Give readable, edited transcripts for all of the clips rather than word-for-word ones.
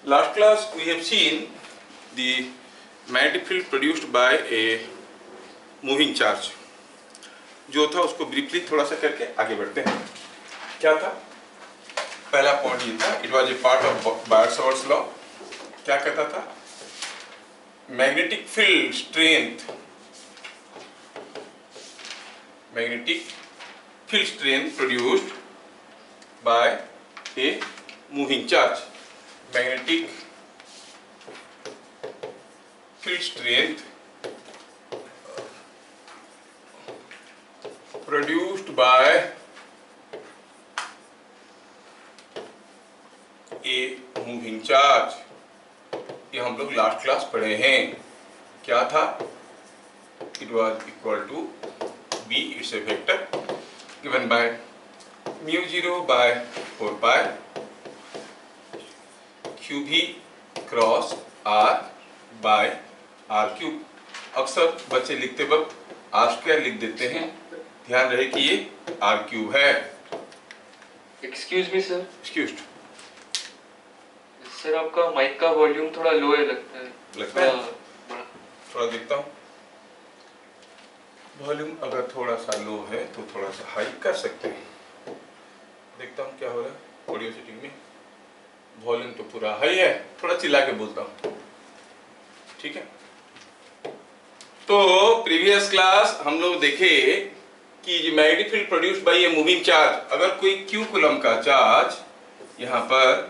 Last class we have seen the magnetic field produced by a moving charge. जो था उसको briefly थोड़ा सा करके आगे बढ़ते हैं। क्या था? पहला पॉइंट ये था, it was a part of buyer-Savart's law. क्या कहता था? Magnetic field strength produced by a moving charge. Magnetic field strength produced by a moving charge। ये हम लोग लास्ट क्लास पढ़े हैं। क्या था? It was equal to B, it's a vector given by mu0 by 4 pi QV cross R by R cube. अक्सर बच्चे लिखते वक्त R स्क्वायर लिख देते हैं, ध्यान रहे कि ये R क्यूब है। Excuse me sir. Excused. Sir आपका माइक का वॉल्यूम थोड़ा लो है लगता है। थोड़ा देखता हूँ। वॉल्यूम अगर थोड़ा सा लो है तो थोड़ा सा हाई कर सकते हैं। देखता हूँ क्या हो रहा है ऑडियो सेटिंग में। वॉल्यूम तो पूरा हाई है, थोड़ा चिल्ला के बोलता हूँ, ठीक है। तो प्रीवियस क्लास हम लोग देखे कि magnetic field produced by a moving charge. अगर कोई q कूलम का चार्ज यहाँ पर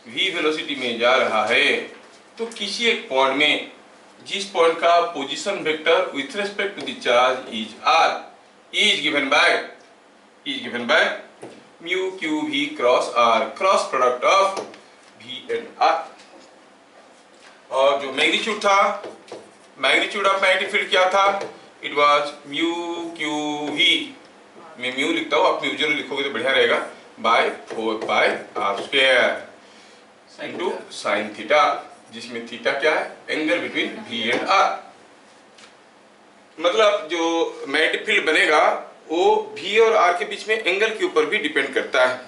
v वेलोसिटी में जा रहा है तो किसी एक पॉइंट में, जिस पॉइंट का position vector with respect to the charge is r is given by mu q v cross r, cross product of v and r। और जो मैग्नीट्यूड था, मैग्नीट्यूड ऑफ मैग्नेटिक फील्ड क्या था? It was mu q v. मैं mu लिखता हूँ, आप mu zero लिखोगे तो बढ़िया रहेगा, by 4 pi are square into sine theta, जिसमें थीटा क्या है? Angle between v and r. मतलब जो मैग्नेटिक फील्ड बनेगा वो वी और आर के बीच में एंगल के ऊपर भी डिपेंड करता है।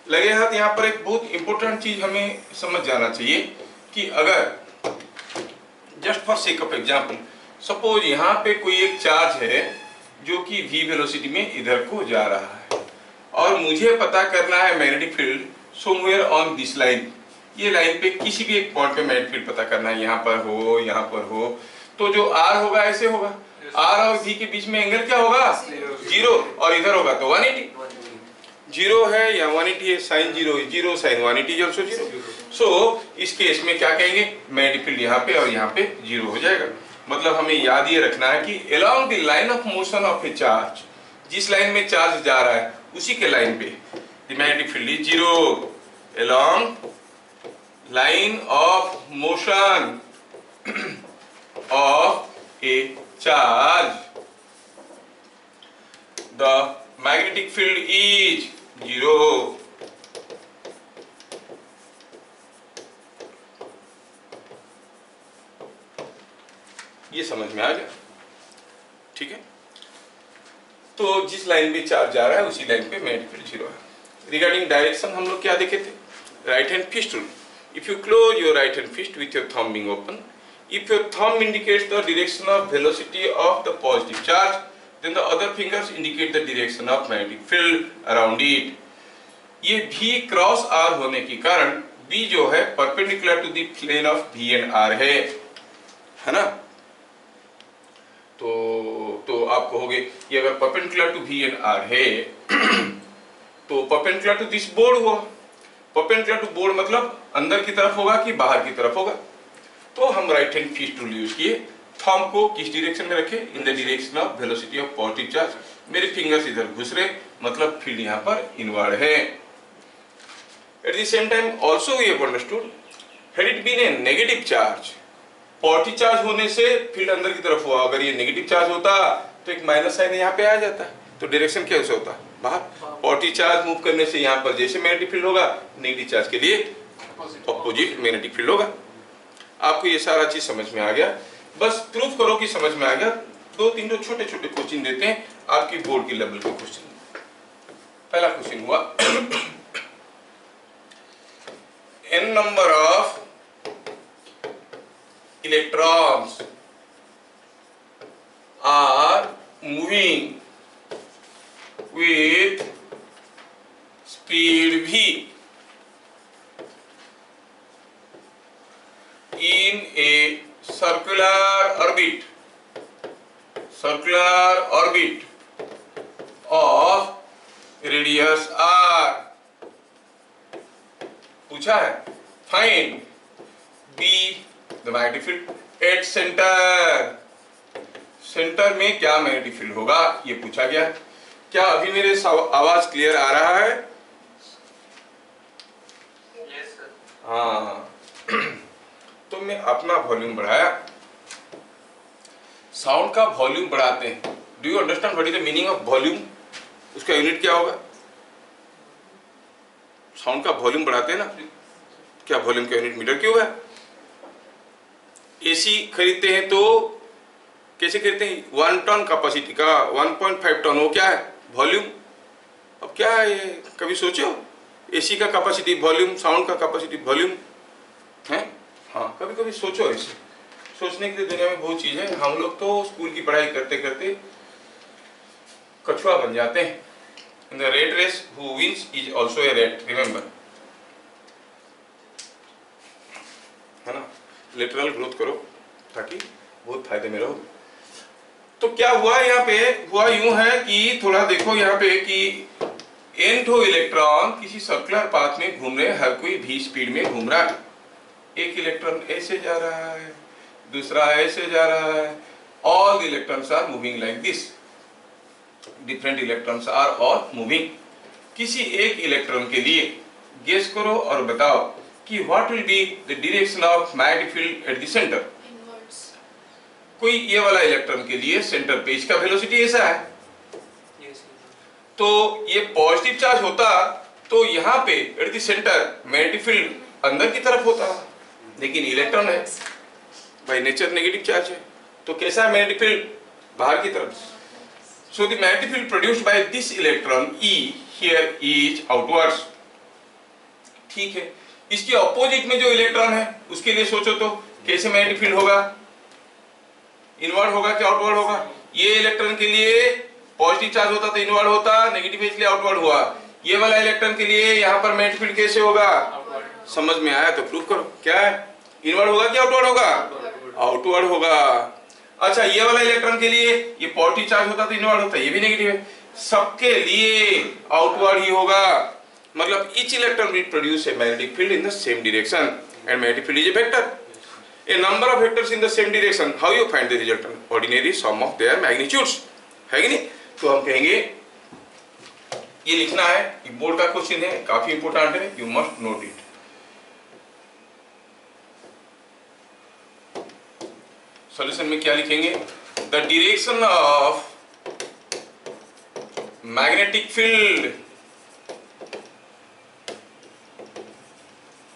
लगे हाथ यहाँ पर एक बहुत इंपॉर्टेंट चीज हमें समझ जाना चाहिए कि अगर just for sake of example, suppose यहाँ पे कोई एक चार्ज है जो कि v वेलोसिटी में इधर को जा रहा है और मुझे पता करना है magnetic field somewhere on this line. ये लाइन पे किसी भी एक पॉइंट पे मैग्नेटिक फील्ड पता करना है, यहाँ पर हो, यहाँ पर हो, तो जो r होगा ऐसे होगा, r और v के बीच में एंगल क्या होगा? 0, और इधर होगा तो 180। 0 है या 180 है, sine 0 is 0, sine 180 is also 0। So इस केस में क्या कहेंगे? मैग्नेटिक फील्ड यहाँ पे और यहाँ पे 0 हो जाएगा। मतलब हमें याद ये रखना है कि along the line of motion of a charge, जिस लाइन में चार्ज जा रहा है उसी के लाइन पे the magnetic field is 0 along line of motion of a charge, the magnetic field is 0। ये समझ में आ गया, ठीक है। तो जिस लाइन पे चार्ज जा रहा है उसी लाइन पे मैग्नेटिक फील्ड 0 है। रिगार्डिंग डायरेक्शन हम लोग क्या देखे थे? Right hand fist rule. If you close your right hand fist with your thumb being open, if your thumb indicates the direction of velocity of the positive charge, then the other fingers indicate the direction of magnetic field around it. ये v cross r होने के कारण b जो है perpendicular to the plane of v and r है ना। तो आप कहोगे कि अगर perpendicular to v and r है तो परपेंडिकुलर टू दिस बोर्ड हुआ। परपेंडिकुलर टू बोर्ड मतलब अंदर की तरफ होगा कि बाहर की तरफ होगा। तो हम right hand fist rule use किए। थंब को किस डायरेक्शन में रखे? In the direction of velocity of positive charge. मेरे फिंगर्स इधर घुस रहे, मतलब फील्ड यहाँ पर इनवर्ड है। At the same time also we have understood, had it been a negative charge, positive charge होने से फील्ड अंदर की तरफ हुआ, अगर ये नेगेटिव चार्ज होता तो एक माइनस साइन यहाँ पे आ जाता, तो डायरेक्शन कैसे होता? बाहर। पॉजिटिव चार्ज मूव करने से यहाँ पर जैसे मैग्नेटिक फील्ड होगा, नेगेटिव चार्ज के लिए अपोजिट मैग्नेटिक फील्ड होगा। आपको ये सारा चीज समझ में आ गया? बस प्रूफ करो कि समझ में आ गया। 2-3 जो छोटे छोटे क्वेश्चन देते हैं आपकी बोर्ड की लेवल के क्वेश्चन। पहला क्वेश्चन हुआ n number of electrons are moving with speed v in a circular orbit of radius r. पूछा है find b the magnetic field at centre में क्या मैग्नेटिक फील्ड होगा, ये पूछा गया। क्या अभी मेरे आवाज क्लियर आ रहा है? Yes sir. हाँ तो मैं अपना वॉल्यूम बढ़ाया। साउंड का वॉल्यूम बढ़ाते हैं। Do you understand what is the meaning of volume? उसका यूनिट क्या होगा? साउंड का वॉल्यूम बढ़ाते हैं ना, क्या वॉल्यूम का यूनिट मीटर क्यूब है? एसी खरीदते हैं तो कैसे खरीदते हैं? 1 टन कैपेसिटी का 1.5 टन, वो क्या है? वॉल्यूम। अब क्या है ये, कभी सोचो? एसी का कैपेसिटी वॉल्यूम, साउंड का कैपेसिटी वॉल्यूम है। हाँ कभी कभी सोचो, ऐसे सोचने के लिए दुनिया में बहुत चीज है। हम लोग तो स्कूल की पढ़ाई करते करते कछुआ बन जाते हैं। In the rat race who wins is also a rat, remember, है ना। लेटरल ग्रोथ करो ताकि बहुत फायदे में रहो। तो क्या हुआ यहाँ पे? हुआ यूं है कि थोड़ा देखो यहाँ पे कि n ठो इलेक्ट्रॉन किसी सर्कुलर पाथ में घूम रहे हैं, हर कोई v स्पीड में घूम रहा है। एक इलेक्ट्रॉन ऐसे जा रहा है, दूसरा ऐसे जा रहा है। All the electrons are moving like this, different electrons are all moving. किसी एक इलेक्ट्रॉन के लिए गेस करो और बताओ कि what will be the direction of magnetic field at the centre. कोई ये वाला इलेक्ट्रॉन के लिए सेंटर पे इसका वेलोसिटी ऐसा है, तो ये पॉजिटिव चार्ज होता तो यहाँ पे eight the centre magnetic field अंदर की तरफ होता, लेकिन इलेक्ट्रॉन है बाय नेचर नेगेटिव चार्ज है, तो कैसा है मैग्नेटिक फील्ड? बाहर की तरफ। So the magnetic field produced by this electron E here is outwards. ठीक है, इसके ऑपोजिट में जो इलेक्ट्रॉन है उसके लिए सोचो तो कैसे मैग्नेटिक फील्ड होगा? इनवर्ड होगा कि आउटवर्ड होगा? ये इलेक्ट्रॉन के लिए पॉजिटिव चार्ज होता तो इनवर्ड होता, नेगेटिव इसलिए आउटवर्ड हुआ। ये वाला इलेक्ट्रॉन के लिए यहाँ पर मैग्नेटिक फील्ड कैसे होगा? समझ में आया तो प्रूफ करो। क्या है, इनवर्ड होगा कि आउटवर्ड होगा? आउटवर्ड होगा। अच्छा, ये वाला इलेक्ट्रॉन के लिए ये पॉजिटिव चार्ज होता तो इनवर्ड होता, ये भी नेगेटिव है। सबके लिए आउटवर्ड ही होगा। मतलब each electron will produce a magnetic field in the same direction, and magnetic field is a vector. A number of vectors in the same direction. How you find the resultant? Ordinary sum of their magnitudes. है कि नहीं? तो हम कहेंगे ये लिखना है, ये बोर्ड का क्वेश्चन है, काफी इंपोर्टेंट है, you must note it. Solution में क्या लिखेंगे? The direction of magnetic field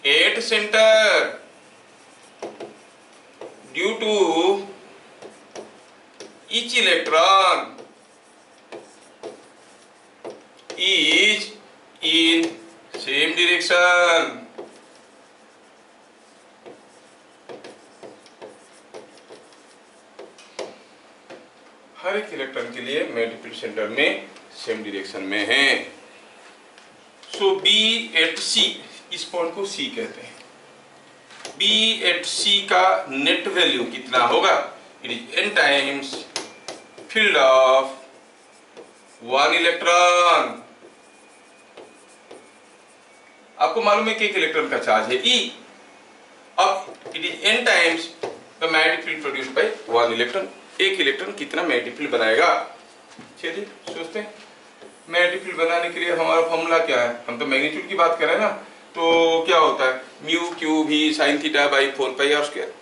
at center due to each electron is in same direction. हर एक इलेक्ट्रॉन के लिए मैग्नेटिक फील्ड सेंटर में सेम डायरेक्शन में है। सो B at C, इस पॉइंट को C कहते हैं। B at C का नेट वैल्यू कितना होगा? It is n times field of one electron. आपको मालूम है कि एक इलेक्ट्रॉन का चार्ज है E। अब it is n times the magnetic field produced by one electron. एक इलेक्ट्रॉन कितना मैग्नेटिक फील्ड बनाएगा? चलिए सोचते हैं। मैग्नेटिक फील्ड बनाने के लिए हमारा फॉर्मूला क्या है? हम तो मैग्नीट्यूड की बात कर रहे हैं ना, तो क्या होता है? Mu q v sine theta by 4 pi are square.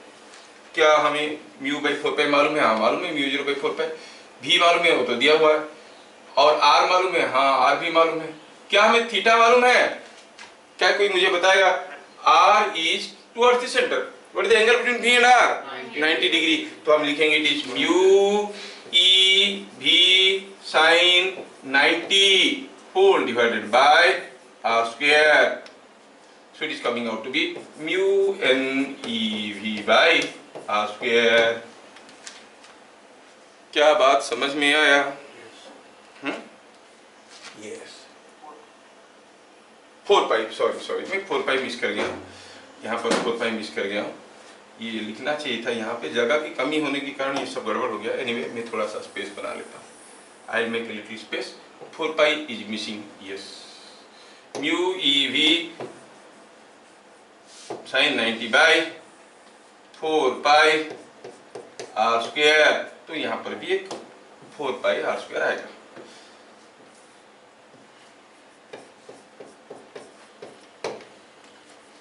क्या हमें म्यू बाई 4 पाई मालूम है? हाँ मालूम है। म्यू 0 बाई 4 पाई। भी मालूम है, वो तो दिया हुआ है। और आर मालूम है? हाँ आर भी मालूम है। क्या हमें थीटा मालूम है? क्या कोई मुझे बताएगा? R is towards the centre. What is the angle between V and R? 90 degree. तो हम लिखेंगे it is mu e v sine 90 whole divided by r square. So it is coming out to be mu NeV by R square. क्या बात समझ में आया? Yes. 4 पाई, sorry मैं 4 पाई miss कर गया, यहाँ पर 4 पाई मिस कर गया हूँ। ये लिखना चाहिए था, यहाँ पे जगह की कमी होने के कारण ये सब गड़बड़ हो गया। एनीवे मैं थोड़ा सा स्पेस बना लेता हूँ। I will make a little space. 4 pi is missing, yes. Mu EV sin 90 by 4 pi R square, तो यहाँ पर भी एक 4 पाई R स्क्वायर आएगा।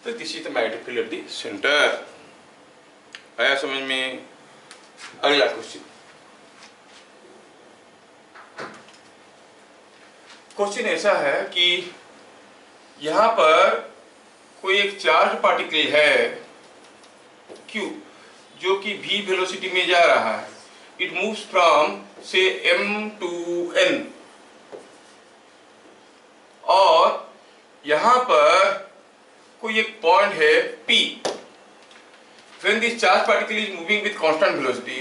तो this is the magnetic field at the centre. आया समझ में? अगला क्वेश्चन ऐसा है कि यहां पर कोई एक चार्ज पार्टिकल है Q जो कि v वेलोसिटी में जा रहा है। इट मूव्स फ्रॉम से M टू N, और यहां पर कोई एक पॉइंट है P। When this charge particle is moving with constant velocity,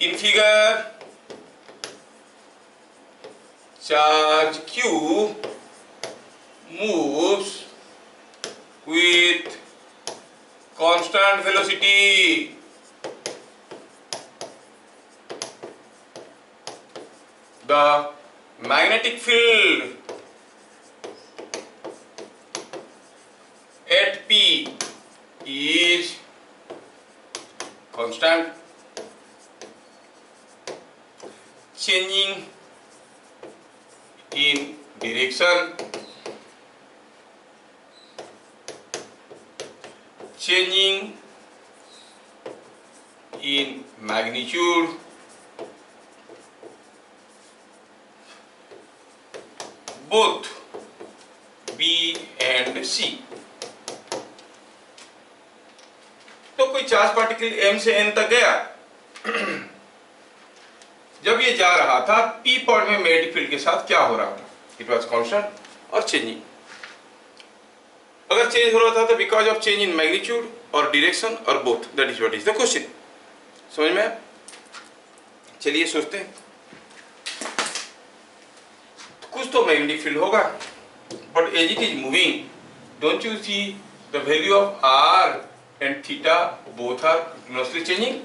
in figure, charge Q moves with constant velocity. The magnetic field at P is constant, changing in direction, changing in magnitude, both B and C. तो कोई charge particle M से N तक गया। जब ये जा रहा था P पॉइंट में मैग्नेटिक फील्ड के साथ क्या हो रहा था? इट वॉज कॉन्स्टेंट और चेंजिंग। अगर चेंज हो रहा था तो because of change in magnitude और डायरेक्शन और both, that is what is the question. समझ में आया? चलिए सोचते हैं। कुछ तो मैग्नेटिक फील्ड होगा, but as it is moving, don't you see the value of R and theta both are continuously changing?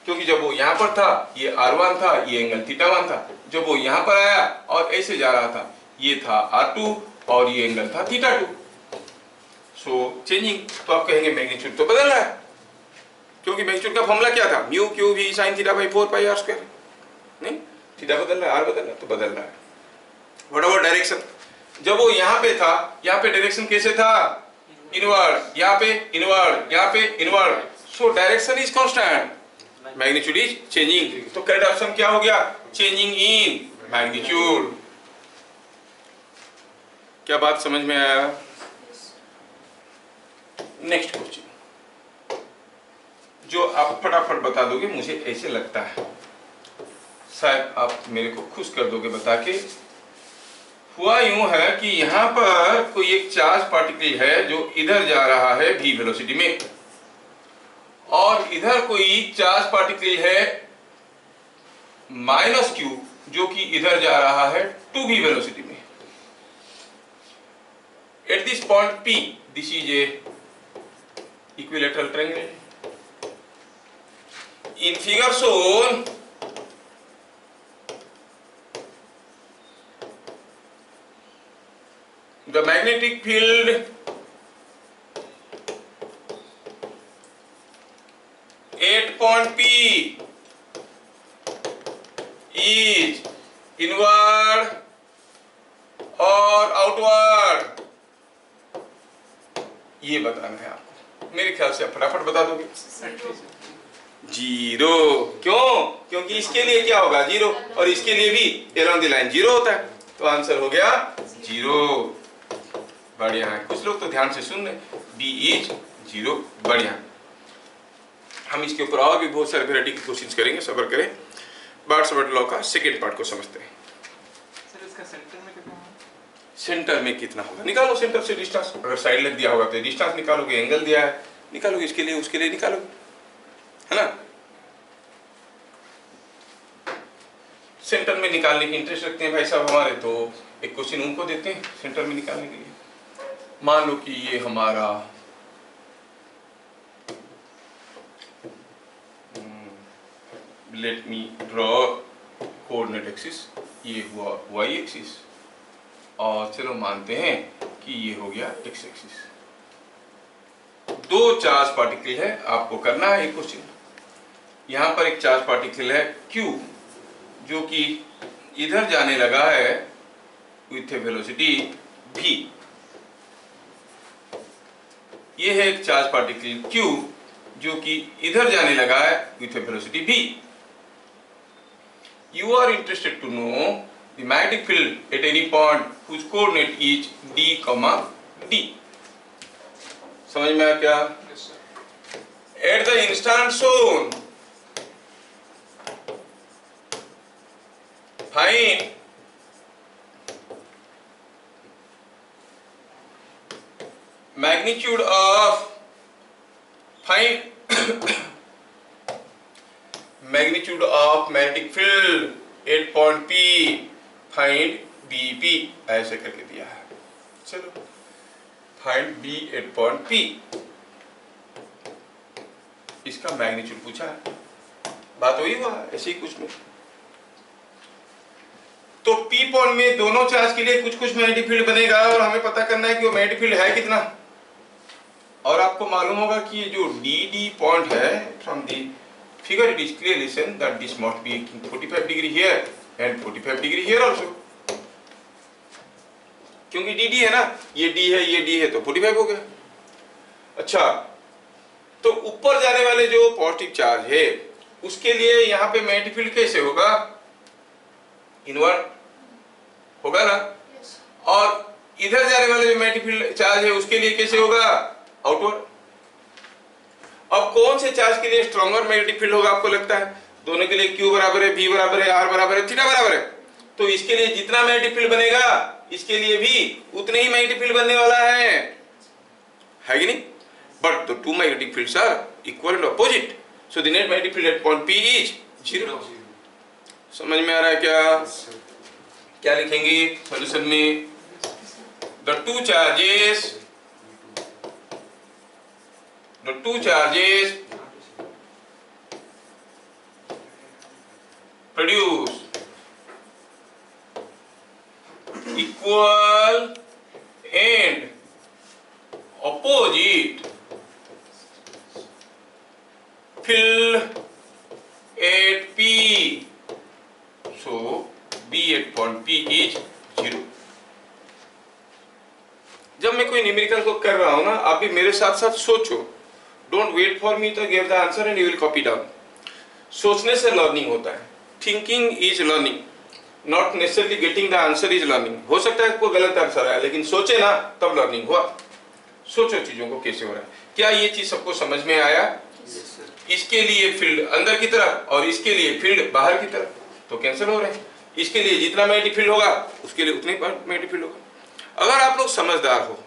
क्योंकि जब वो यहाँ पर था ये R1 था, ये एंगल θ1 था। जब वो यहाँ पर आया और ऐसे जा रहा था, ये था R2 और ये एंगल था θ2। सो चेंजिंग, तो आप कहेंगे मैग्नीट्यूड तो बदल रहा है, क्योंकि मैग्नीट्यूड का फॉर्मूला क्या था? Mu q v sine theta by 4 pi R square. नहीं, थीटा बदल रहा है, R बदल रहा है, तो बदल रहा है। What about direction? जब वो यहाँ पे था, यहाँ पे डायरेक्शन कैसे था? इनवर्ड, यहाँ पे इनवर्ड, यहाँ पे inward. So direction is constant, magnitude is changing. तो करेक्ट ऑप्शन क्या हो गया? Changing in magnitude. क्या बात समझ में आया? नेक्स्ट क्वेश्चन जो आप फटाफट बता दोगे, मुझे ऐसे लगता है शायद आप मेरे को खुश कर दोगे बता के। हुआ यूं है कि यहां पर कोई एक चार्ज पार्टिकल है जो इधर जा रहा है v वेलोसिटी में, और इधर कोई चार्ज पार्टिकल है -q जो कि इधर जा रहा है 2v वेलोसिटी में। At this point P, this is A equilateral triangle. In figure shown, the magnetic field at point P is inward or outward, ये बताना है आपको। मेरे ख्याल से आप फटाफट बता दोगे। जीरो। क्यों? क्योंकि इसके लिए क्या होगा? जीरो, और इसके लिए भी along the line जीरो होता है, तो आंसर हो गया जीरो। बढ़िया है, कुछ लोग तो ध्यान से सुन रहे। B is zero. बढ़िया। हम इसके ऊपर और भी बहुत सारे वैरायटी की क्वेश्चंस करेंगे, सब्र करें। बार्ट्स लॉ का सेकंड पार्ट को समझते हैं। सर इसका सेंटर में कितना है? सेंटर में कितना होगा, निकालो सेंटर से डिस्टेंस। अगर साइड लेग दिया होगा तो डिस्टेंस निकालोगे, एंगल दिया है निकालोगे, इसके लिए उसके लिए निकालोगे, है ना। सेंटर में निकालने की इंटरेस्ट रखते हैं भाई साहब हमारे, तो एक क्वेश्चन उनको देते हैं सेंटर में निकालने के लिए। मान लो कि ये हमारा let me draw coordinate axis, ये हुआ वाई एक्सिस, और चलो मानते हैं कि ये हो गया एक्स एक्सिस। दो चार्ज पार्टिकल है, आपको करना है एक क्वेश्चन। यहां पर एक चार्ज पार्टिकल है Q जो कि इधर जाने लगा है विथ ए वेलोसिटी v। ये है एक चार्ज पार्टिकल Q जो कि इधर जाने लगा है with A velocity v। You are interested to know the magnetic field at any point whose coordinate is d, d। समझ में आया क्या? At the instant shown, find magnitude of magnitude of magnetic field at point P, find BP, ऐसे करके दिया है। चलो find B at point P, इसका मैग्नीट्यूड पूछा है, बात वही हुआ ऐसे ही कुछ में। तो P पॉइंट में दोनों चार्ज के लिए कुछ कुछ मैग्नेटिक फील्ड बनेगा और हमें पता करना है कि वो मैग्नेटिक फील्ड है कितना। और आपको मालूम होगा कि ये जो डी पॉइंट है, from the figure it is clearly Sen that this must be 45 degree here and 45 degree here also, क्योंकि डी है ना, ये डी है ये डी है तो 45 हो गया। अच्छा, तो ऊपर जाने वाले जो पॉजिटिव चार्ज है उसके लिए यहाँ पे मैग्नेटिक फील्ड कैसे होगा, इनवर्ड होगा ना। और इधर जाने वाले जो मैग्नेटिक फील्ड चार्ज है उसके लिए कैसे होगा, आउटवर्ड। अब कौन से चार्ज के लिए स्ट्रॉन्गर मैग्नेटिक फील्ड होगा आपको लगता है? दोनों के लिए Q बराबर है, V बराबर है, R बराबर है, थीटा बराबर है। तो इसके लिए जितना मैग्नेटिक फील्ड बनेगा इसके लिए भी उतने ही मैग्नेटिक फील्ड बनने वाला है कि नहीं? But the two magnetic fields are equal and opposite, so the net magnetic field at point P is 0। समझ में आ रहा है क्या? क्या लिखेंगे सॉल्यूशन में? The two charges produce equal and opposite field at P, so B at point P is 0। जब मैं कोई न्यूमेरिकल को कर रहा हूं ना, आप भी मेरे साथ साथ सोचो, डोंट वेट फॉर मी तो give the answer and you will copy down. सोचने से लर्निंग होता है, thinking is learning, not necessarily getting the answer is learning. हो सकता है कोई गलत आंसर आया लेकिन सोचे ना तब लर्निंग हुआ। सोचो चीजों को कैसे हो रहा है। क्या ये चीज सबको समझ में आया? इसके लिए फील्ड अंदर की तरफ और इसके लिए फील्ड बाहर की तरफ, तो कैंसिल हो रहे हैं। इसके लिए जितना मैग्नेटिक फील्ड होगा उसके लिए उतने मैग्नेटिक फील्ड होगा। अगर आप लोग समझदार हो,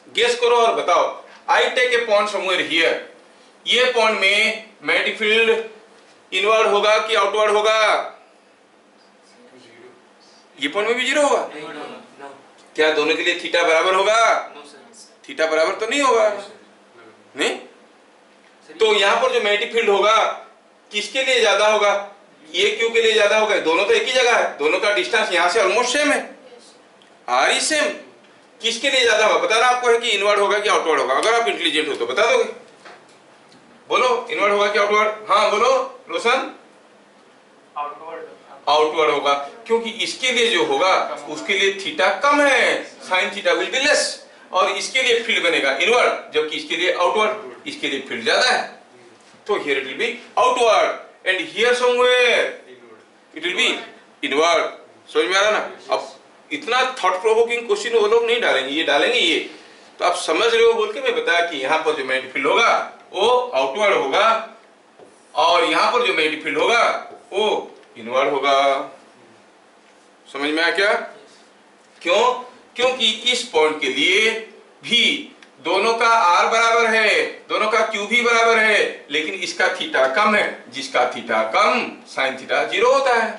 गेस करो और बताओ, I take a point somewhere here, ये पॉइंट में मैग्नेटिक फील्ड इनवर्ड होगा कि आउटवर्ड होगा? ये पॉइंट में भी 0 होगा। क्या दोनों के लिए थीटा बराबर होगा? थीटा बराबर तो नहीं होगा, नहीं। तो यहाँ पर जो मैग्नेटिक फील्ड होगा किसके लिए ज्यादा होगा? ये क्यू के लिए ज्यादा होगा। दोनों तो एक ही जगह है, दोनों का डिस्टेंस यहाँ से ऑलमोस्ट सेम है, आर ही सेम। किसके लिए ज्यादा होगा बताना आपको है कि इनवर्ड होगा कि आउटवर्ड होगा? अगर आप इंटेलिजेंट हो तो बता दोगे। बोलो इनवर्ड होगा कि आउटवर्ड? हाँ बोलो रोशन। आउटवर्ड होगा, क्योंकि इसके लिए जो होगा उसके लिए थीटा कम है, sine theta will be less, और इसके लिए फील्ड बनेगा इनवर्ड जबकि इसके लिए आउटवर्ड, इसके लिए फील्ड ज्यादा है। तो here it will B outward and here somewhere it will B inward. समझ में आ रहा ना? अब इतना थॉट प्रोवोकिंग क्वेश्चन वो लोग नहीं डालेंगे, ये डालेंगे ये। तो आप समझ रहे हो बोल के मैं बताया कि यहाँ पर जो मैग्नेटिक फील्ड होगा वो आउटवर्ड होगा और यहाँ पर जो मैग्नेटिक फील्ड होगा वो इनवर्ड होगा। समझ में आया क्या? क्यों? क्योंकि इस पॉइंट के लिए भी दोनों का R बराबर है, दोनों का Q भी बराबर है, लेकिन इसका थीटा कम है। जिसका थीटा कम साइन थीटा 0 होता है,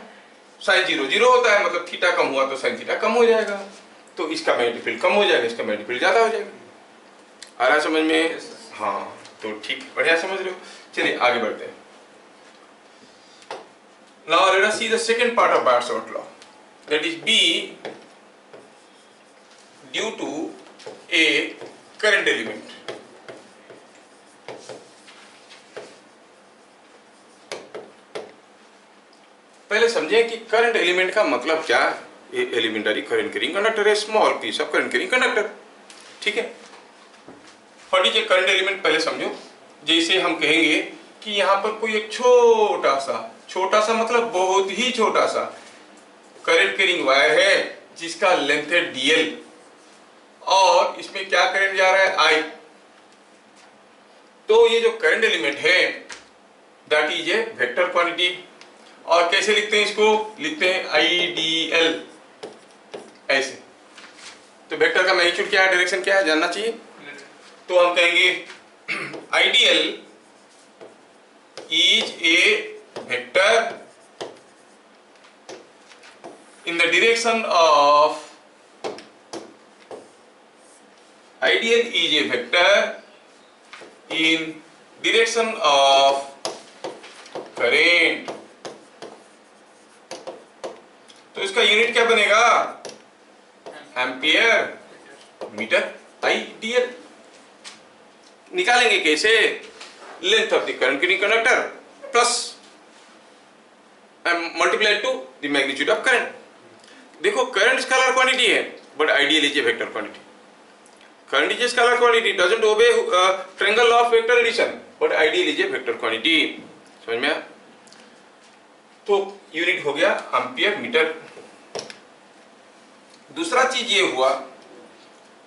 साइन 0 0 होता है, मतलब थीटा कम हुआ तो साइन थीटा कम हो जाएगा, तो इसका मैग्नेटिक फील्ड कम हो जाएगा, इसका मैग्नेटिक फील्ड ज्यादा हो जाएगा। आ रहा समझ में? हाँ, तो ठीक, बढ़िया समझ रहे हो। चलिए आगे बढ़ते हैं। Now let us see the second part of Bart's law, that is B due to a current element. पहले समझें कि करंट एलिमेंट का मतलब क्या है। एलिमेंटरी करंट कैरिंग कंडक्टर है, small piece of current carrying conductor, ठीक है। What is a current element पहले समझो। जैसे हम कहेंगे कि यहाँ पर कोई एक छोटा सा मतलब बहुत ही छोटा सा करंट कैरिंग वायर है जिसका लेंथ है dl और इसमें क्या करंट जा रहा है I। तो ये जो करंट एलिमेंट है that is a vector quantity. और कैसे लिखते हैं इसको? लिखते हैं IDL ऐसे। तो वेक्टर का मैग्नीट्यूड क्या है, डायरेक्शन क्या है, जानना चाहिए। तो हम कहेंगे IDL is a vector in the direction of IDL is a vector in direction of current। तो इसका यूनिट क्या बनेगा? Ampere metre IDL। निकालेंगे कैसे? Length of the current carrying conductor plus multiplied to the magnitude of current. देखो current scalar quantity है but ideal is a vector quantity. Current is a scalar quantity, doesn't obey triangle of vector addition, but ideal is a vector quantity. समझ में आया? तो unit हो गया ampere metre. दूसरा चीज ये हुआ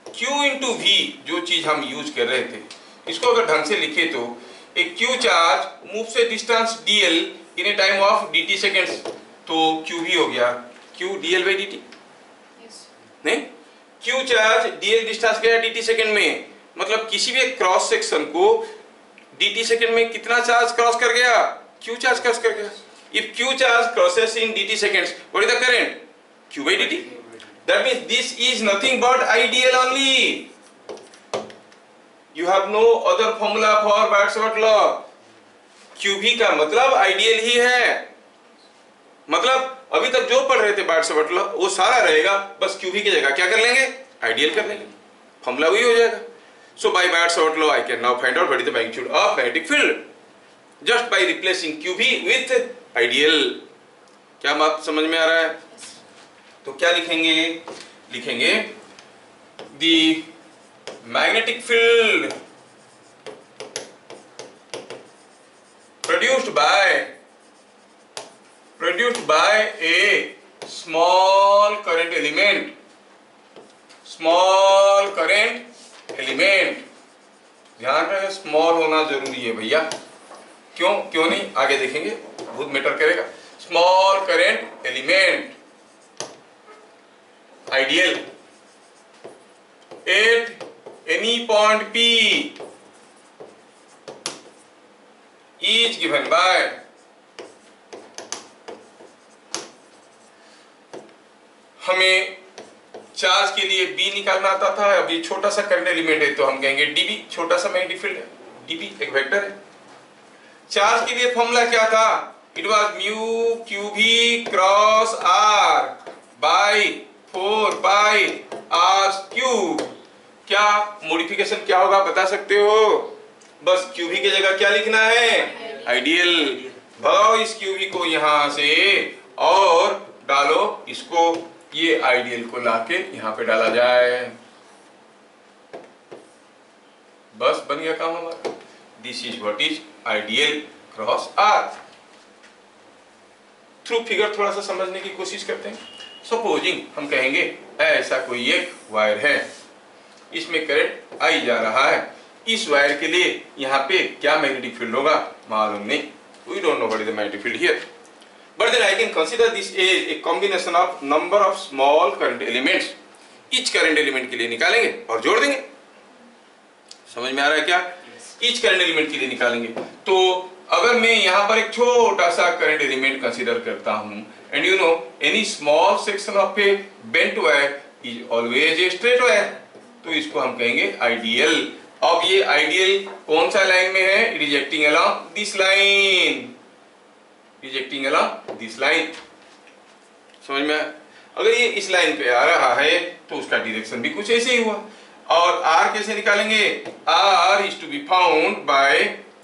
Q इंटू V, जो चीज हम यूज कर रहे थे, इसको अगर ढंग से लिखे तो एक Q charge moves A distance dl in A time of dt seconds, तो QV हो गया Q dl by dt। नहीं, Q चार्ज dl डिस्टेंस गया dt सेकेंड में, मतलब किसी भी क्रॉस सेक्शन को dt सेकेंड में कितना चार्ज क्रॉस कर गया? Q चार्ज क्रॉस कर गया। If Q charge crosses in dt seconds, what is the current? Q by dt. That means this is nothing but IDL only. You have no other formula for Bart's law. QV का मतलब IDL ही है। मतलब अभी तक जो पढ़ रहे थे Bart's law वो सारा रहेगा, बस QV की जगह क्या कर लेंगे? IDL कर लेंगे, फॉर्मूला वही हो जाएगा। So by Bart's law I can now find out what is the magnitude of magnetic field just by replacing QV with IDL। क्या बात समझ में आ रहा है? तो क्या लिखेंगे? लिखेंगे the magnetic field produced by a small current element, ध्यान रहे स्मॉल होना जरूरी है भैया। क्यों नहीं, आगे देखेंगे, बहुत मैटर करेगा। Small current element ideal at any point P is given bye हमें चार्ज के लिए B निकालना आता था। अब ये छोटा सा करंट एलिमेंट है तो हम कहेंगे dB, छोटा सा मैग्नेटिक फील्ड है, dB एक वेक्टर है। चार्ज के लिए फॉर्मूला क्या था? It was mu QV cross R by 4 pi R cube. क्या मॉडिफिकेशन क्या होगा बता सकते हो? बस QV की जगह क्या लिखना है? आइडियल। भगाओ इस QV को यहां से और डालो इसको, ये आइडियल को लाके यहां पे डाला जाए, बस बन गया काम हमारा। This is what is ideal cross R। Through figure थोड़ा सा समझने की कोशिश करते हैं। सपोजिंग हम कहेंगे ऐसा कोई एक वायर है, इसमें करंट आई जा रहा है। इस वायर के लिए यहाँ पे क्या मैग्नेटिक फील्ड होगा मालूम नहीं, we don't know what is the magnetic field here, but then I can consider this as a combination of number of small current elements each current element के लिए निकालेंगे और जोड़ देंगे। समझ में आ रहा है क्या? ईच करंट एलिमेंट के लिए निकालेंगे। तो अगर मैं यहाँ पर एक छोटा सा करंट एलिमेंट कंसीडर करता हूँ, and you know any small section of A bent wire is always a straight wire, तो इसको हम कहेंगे आइडियल। अब ये आइडियल कौन सा लाइन में है? It is acting along this line, is along this line. समझ में? अगर ये इस लाइन पे आ रहा है तो उसका डायरेक्शन भी कुछ ऐसे ही हुआ। और r कैसे निकालेंगे? r is to be found by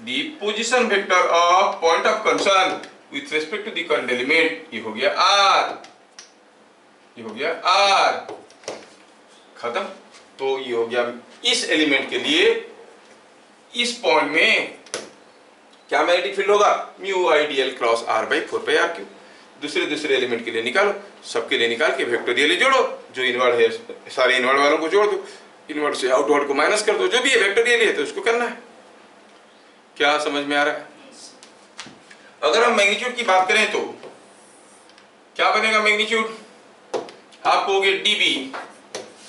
the position vector of point of concern with respect to the current element। ये हो गया r, ये हो गया r, खत्म। तो ये हो गया इस एलिमेंट के लिए इस पॉइंट में क्या मैग्नेटिक फील्ड होगा? Mu ideal cross r by 4πr3। दूसरे एलिमेंट के लिए निकालो, सबके लिए निकाल के वेक्टोरियली जोड़ो। जो इनवर्ड है सारे इनवर्ड वालों को जोड़ दो, इनवर्ड से आउटवर्ड को माइनस कर दो, जो भी है वेक्टोरियली है तो उसको करना है। क्या समझ में आ रहा है? अगर हम मैग्नीट्यूड की बात करें तो क्या बनेगा मैग्नीट्यूड? आप कहोगे dB,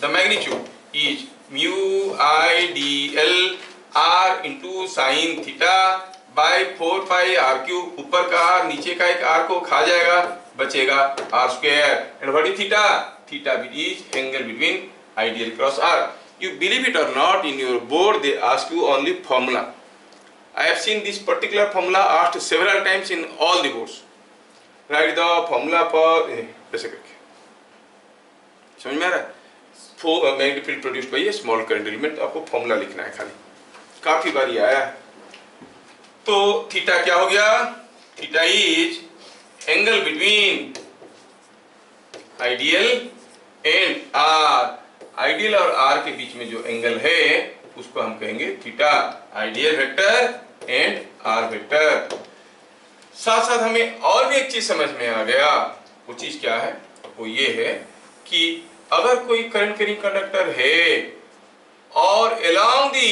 the magnitude is mu ideal r into sine theta by 4πr3। ऊपर का r नीचे का एक r को खा जाएगा, बचेगा r square. And what is theta? Theta is angle between ideal cross r। You believe it or not, in your board they ask you only formula. I have seen this particular formula asked several times in all the boards. Write the formula for ऐसे करके। समझ में आ रहा है? Magnetic field produced by A small current element, आपको formula लिखना है खाली, काफी बार ये आया है। तो थीटा क्या हो गया? Theta is angle between ideal and R. Ideal और आर के बीच में जो एंगल है उसको हम कहेंगे theta, ideal vector and R vector. साथ साथ हमें और भी एक चीज समझ में आ गया। वो चीज क्या है? वो ये है कि अगर कोई करंट कैरिंग कंडक्टर है और along the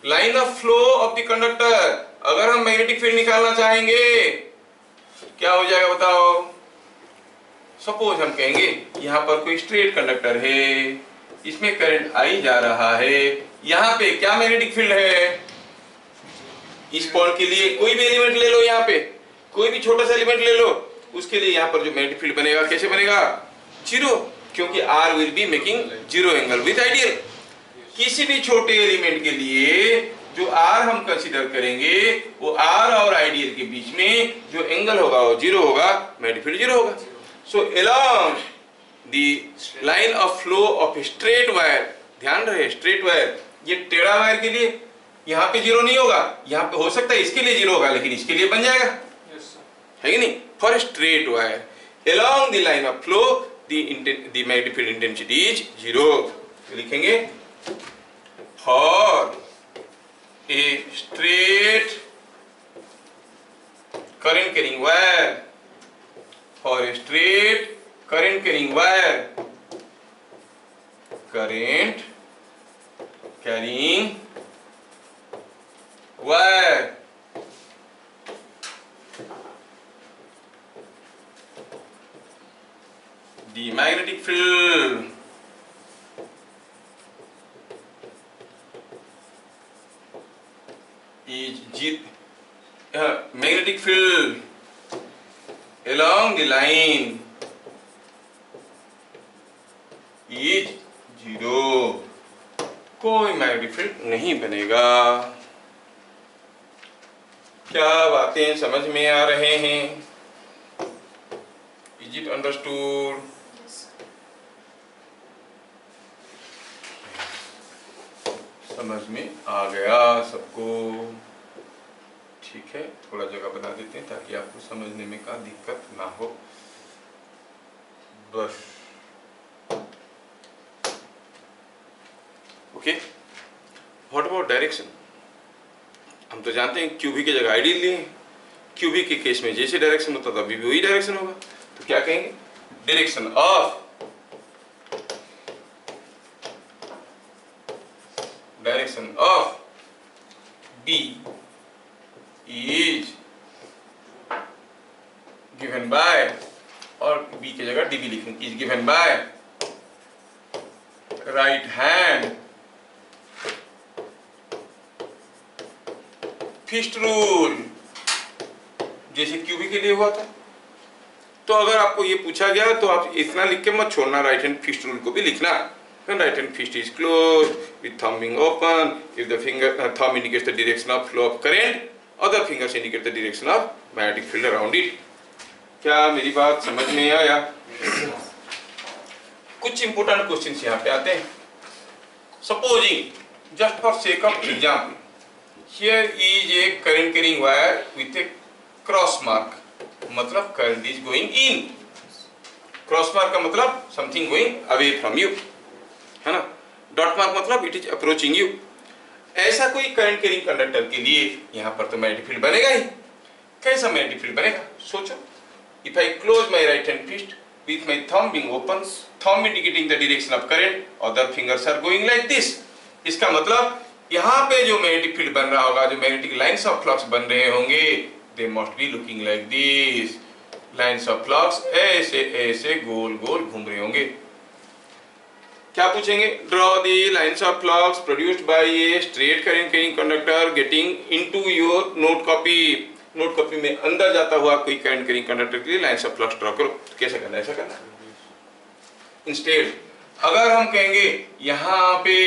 line of flow of the conductor अगर हम मैग्नेटिक फील्ड निकालना चाहेंगे क्या हो जाएगा बताओ? सपोज हम कहेंगे यहाँ पर कोई स्ट्रेट कंडक्टर है, इसमें करंट आई जा रहा है, यहाँ पे क्या मैग्नेटिक फील्ड है? इस पॉइंट के लिए कोई भी एलिमेंट ले लो, यहाँ पे कोई भी छोटा सा एलिमेंट ले लो, उसके लिए यहाँ पर जो मैग्नेटिक फील्ड बनेगा कैसे बनेगा? जीरो, क्योंकि R will be making zero angle with ideal. किसी भी छोटे एलिमेंट के लिए जो R हम कंसीडर करेंगे वो R और आइडियल के बीच में जो एंगल होगा वो जीरो होगा, मैग्नेटिक फील्ड जीरो होगा। So along the line of flow of straight wire, ध्यान रहे स्ट्रेट वायर, ये टेढ़ा वायर के लिए यहाँ पे जीरो नहीं होगा, यहाँ पे हो सकता है इसके लिए जीरो होगा लेकिन इसके लिए बन जाएगा, है कि नहीं? For straight wire along the line of flow the magnetic field intensity is zero. लिखेंगे for a straight current carrying wire, for a straight current carrying wire, current carrying wire, the magnetic field is magnetic field along the line is zero, कोई magnetic field नहीं बनेगा। क्या बातें समझ में आ रहे हैं? Is it understood? समझ में आ गया सबको? ठीक है, थोड़ा जगह बता देते हैं ताकि आपको समझने में का दिक्कत ना हो। बस ओके। What about direction? हम तो जानते हैं क्यूबी की जगह आइडियल लिए, क्यूबी के केस में जैसे डायरेक्शन होता था अभी भी वही डायरेक्शन होगा। तो क्या कहेंगे? Direction of B is given by, और बी की जगह डीबी लिखेंगे, is given by right hand fist rule, जैसे क्यूबी के लिए हुआ था। तो अगर आपको ये पूछा गया तो आप इतना लिख के मत छोड़ना, राइट हैंड फिस्ट रूल को भी लिखना। When right hand fist is closed with thumb being open, if the thumb indicates the direction of flow of current, other fingers indicate the direction of magnetic field around it. क्या मेरी बात समझ में आया? कुछ इंपोर्टेंट क्वेश्चंस यहाँ पे आते हैं। Supposing, just for sake of example, here is a current carrying wire with a cross mark. मतलब current is going in. Cross mark का मतलब something going away from you, है ना। डॉट मार्क मतलब इट इज अप्रोचिंग यू। ऐसा कोई current carrying conductor के लिए यहाँ पर तो मैग्नेटिक फील्ड बनेगा ही। कैसा मैग्नेटिक फील्ड बनेगा सोचो। If I close my right hand fist with my thumb being open, thumb indicating the direction of current, other fingers are going like this. इसका मतलब यहाँ पे जो मैग्नेटिक फील्ड बन रहा होगा, जो मैग्नेटिक लाइंस ऑफ फ्लक्स बन रहे होंगे, they must be looking like this. Lines of flux ऐसे ऐसे गोल गोल घूम रहे होंगे। क्या पूछेंगे? Draw the lines of flux produced by A straight current carrying conductor getting into your note copy. Note copy में अंदर जाता हुआ कोई करंट कैरिंग कंडक्टर के लिए लाइंस ऑफ फ्लक्स ड्रॉ करो। कैसे करना है? ऐसा करना। इंस्टेड अगर हम कहेंगे यहाँ पे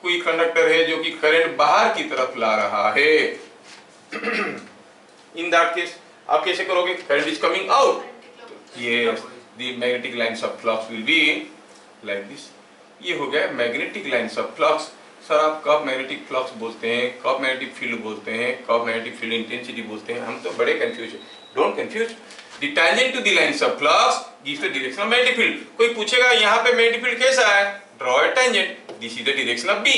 कोई कंडक्टर है जो कि करंट बाहर की तरफ ला रहा है, इन दैट केस आप कैसे करोगे? Current is coming out, yes, the magnetic lines of flux will be like this. ये हो गया magnetic lines of flux. Sir आप कब मैग्नेटिक फ्लक्स बोलते हैं, कब मैग्नेटिक फील्ड बोलते हैं, कब मैग्नेटिक फील्ड इंटेंसिटी बोलते हैं? हम तो बड़े कंफ्यूज हैं। Don't confuse. The tangent to the lines of flux gives the direction of magnetic field. कोई पूछेगा यहाँ पे मैग्नेटिक फील्ड कैसा है? Draw a tangent, this is the direction of B,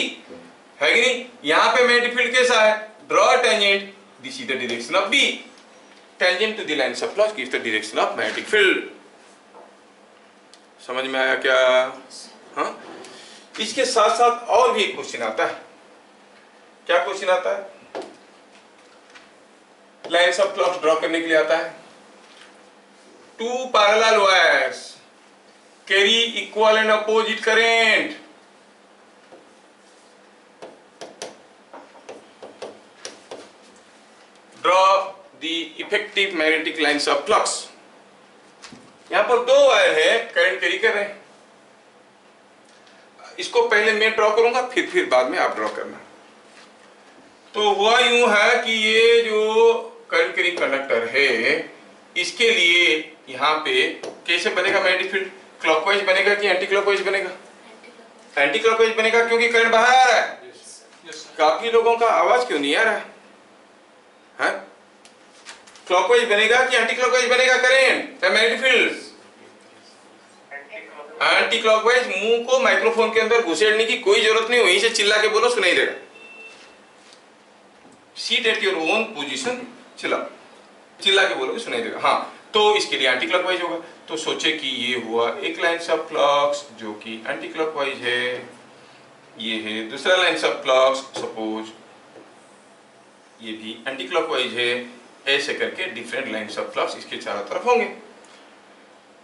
है कि नहीं? यहाँ पे मैग्नेटिक फील्ड कैसा है? Draw a tangent, this is the direction of B. Tangent to the lines of flux gives the direction of magnetic field. समझ में आया क्या? हाँ। इसके साथ साथ और भी एक क्वेश्चन आता है। क्या क्वेश्चन आता है? लाइंस ऑफ फ्लक्स ड्रॉ करने के लिए आता है। Two parallel wires carry equal and opposite current. Draw the effective magnetic lines of flux. यहां पर दो वायर है, करंट कैरी कर रहे हैं। इसको पहले मैं ड्रॉ करूंगा, फिर बाद में आप ड्रॉ करना। तो हुआ यूं है कि ये जो करंट कैरिंग कंडक्टर है, इसके लिए यहाँ पे कैसे बनेगा मैग्नेटिक फील्ड? क्लॉकवाइज बनेगा कि एंटी क्लॉकवाइज बनेगा? एंटी क्लॉकवाइज बनेगा, क्योंकि करंट बाहर आ रहा है। काफी लोगों का आवाज क्यों नहीं आ रहा है? क्लॉकवाइज बनेगा कि एंटी क्लॉकवाइज बनेगा current magnetic field? Anti clockwise. मुंह को माइक्रोफोन के अंदर घुसेड़ने की कोई जरूरत नहीं, वहीं से चिल्ला के बोलो, सुनाई देगा। Seat at your own position, चिल्ला के बोलोगे, सुनाई देगा। हाँ, तो इसके लिए एंटी क्लॉकवाइज होगा। तो सोचे कि ये हुआ एक लाइंस ऑफ फ्लक्स जो कि एंटी क्लॉकवाइज है, ये है दूसरा लाइंस ऑफ फ्लक्स, सपोज ये भी एंटी क्लॉकवाइज है। ऐसे करके डिफरेंट लाइंस ऑफ फ्लक्स इसके चारों तरफ होंगे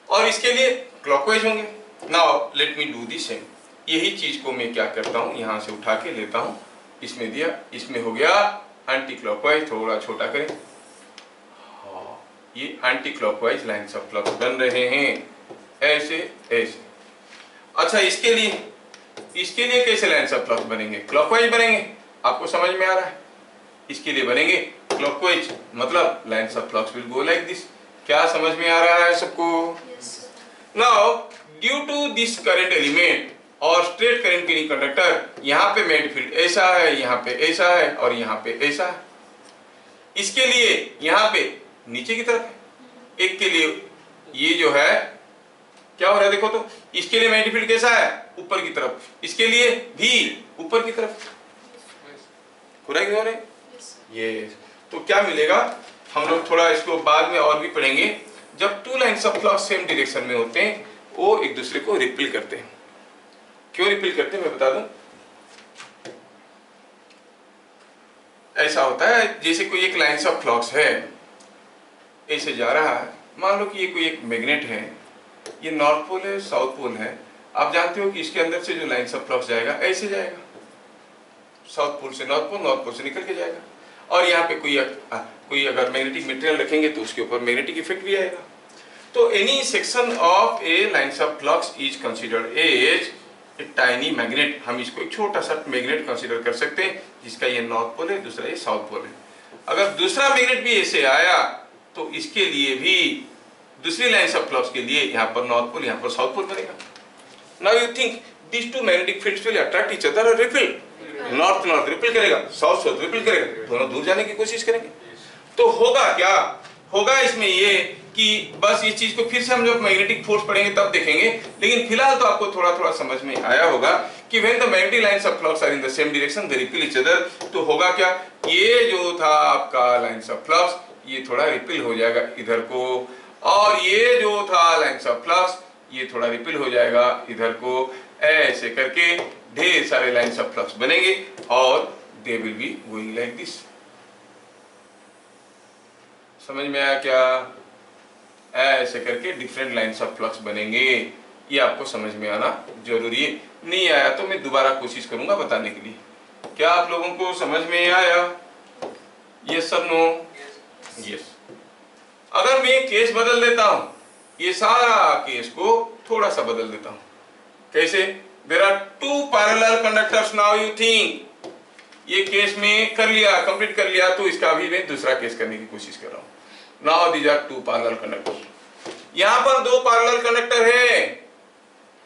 और इसके लिए क्लॉकवाइज होंगे। Now let me do the same. यही चीज को मैं क्या करता हूँ, यहाँ से उठा के लेता हूँ, इसमें दिया, इसमें हो गया एंटी क्लॉकवाइज। थोड़ा छोटा करें। हाँ, ये anti clockwise lines of flux बन रहे हैं, ऐसे ऐसे। अच्छा, इसके लिए कैसे लाइंस ऑफ फ्लक्स बनेंगे? क्लॉकवाइज बनेंगे। आपको समझ में आ रहा है? इसके लिए बनेंगे क्लॉकवाइज, मतलब lines of flux will go like this. क्या समझ में आ रहा है सबको? Now due to this current element और स्ट्रेट करंट कैरिंग कंडक्टर, यहाँ पे मैग्नेटिक फील्ड ऐसा है, यहाँ पे ऐसा है और यहाँ पे ऐसा है। इसके लिए यहाँ पे नीचे की तरफ है, एक के लिए ये जो है क्या हो रहा है देखो तो। इसके लिए मैग्नेटिक फील्ड कैसा है? ऊपर की तरफ। इसके लिए भी ऊपर की तरफ। हो रहा है ये। तो क्या मिलेगा? हम लोग थोड़ा इसको बाद में और भी पढ़ेंगे। जब two lines of flux same direction में होते हैं, वो एक दूसरे को रिपेल करते हैं। क्यों रिपेल करते हैं मैं बता दूं। ऐसा होता है जैसे कोई एक लाइंस ऑफ फ्लक्स है, ऐसे जा रहा है। मान लो कि ये कोई एक मैग्नेट है, ये नॉर्थ पोल है, साउथ पोल है, आप जानते हो कि इसके अंदर से जो लाइन्स ऑफ फ्लक्स जाएगा ऐसे जाएगा, साउथ पोल से नॉर्थ पोल, नॉर्थ पोल से निकल के जाएगा। और यहाँ पे कोई अगर मैग्नेटिक मटेरियल रखेंगे तो उसके ऊपर मैग्नेटिक इफेक्ट भी आएगा। तो any section of a lines of flux is considered as a tiny magnet. हम इसको एक छोटा सा मैग्नेट कंसीडर कर सकते हैं, जिसका ये नॉर्थ पोल है, दूसरा ये साउथ पोल है। अगर दूसरा मैग्नेट भी ऐसे आया तो इसके लिए भी दूसरी लाइन्स ऑफ फ्लक्स के लिए यहाँ पर नॉर्थ पोल, यहाँ पर साउथ पोल बनेगा। Now you think these two magnetic fields will attract each other or repel? North north repel करेगा, साउथ साउथ रिपेल करेगा, दोनों दूर जाने की कोशिश करेंगे। तो होगा क्या, होगा इसमें ये कि बस इस चीज को फिर से हम जब मैग्नेटिक फोर्स पढ़ेंगे तब देखेंगे, लेकिन फिलहाल तो आपको थोड़ा थोड़ा समझ में आया होगा कि when the magnetic lines of flux are in the same direction they repel each other। तो होगा क्या, ये जो था आपका लाइन्स ऑफ फ्लक्स ये थोड़ा रिपेल हो जाएगा इधर को, और ये जो था लाइन्स ऑफ फ्लक्स ये थोड़ा रिपेल हो जाएगा इधर को। ऐसे करके ढेर सारे लाइन्स ऑफ फ्लक्स बनेंगे और they will be going like this. समझ में आया क्या? ऐसे करके डिफरेंट लाइन्स ऑफ फ्लक्स बनेंगे, ये आपको समझ में आना जरूरी है। नहीं आया तो मैं दोबारा कोशिश करूंगा बताने के लिए। क्या आप लोगों को समझ में आया? Yes sir no? यस। अगर मैं केस बदल देता हूं, ये सारा केस को थोड़ा सा बदल देता हूं। कैसे? There are two parallel conductors, now you think ये केस में कर लिया, कंप्लीट कर लिया, तो इसका भी मैं दूसरा केस करने की कोशिश कर रहा हूं। Now these are two parallel conductors. यहां पर दो पैरेलल कंडक्टर है,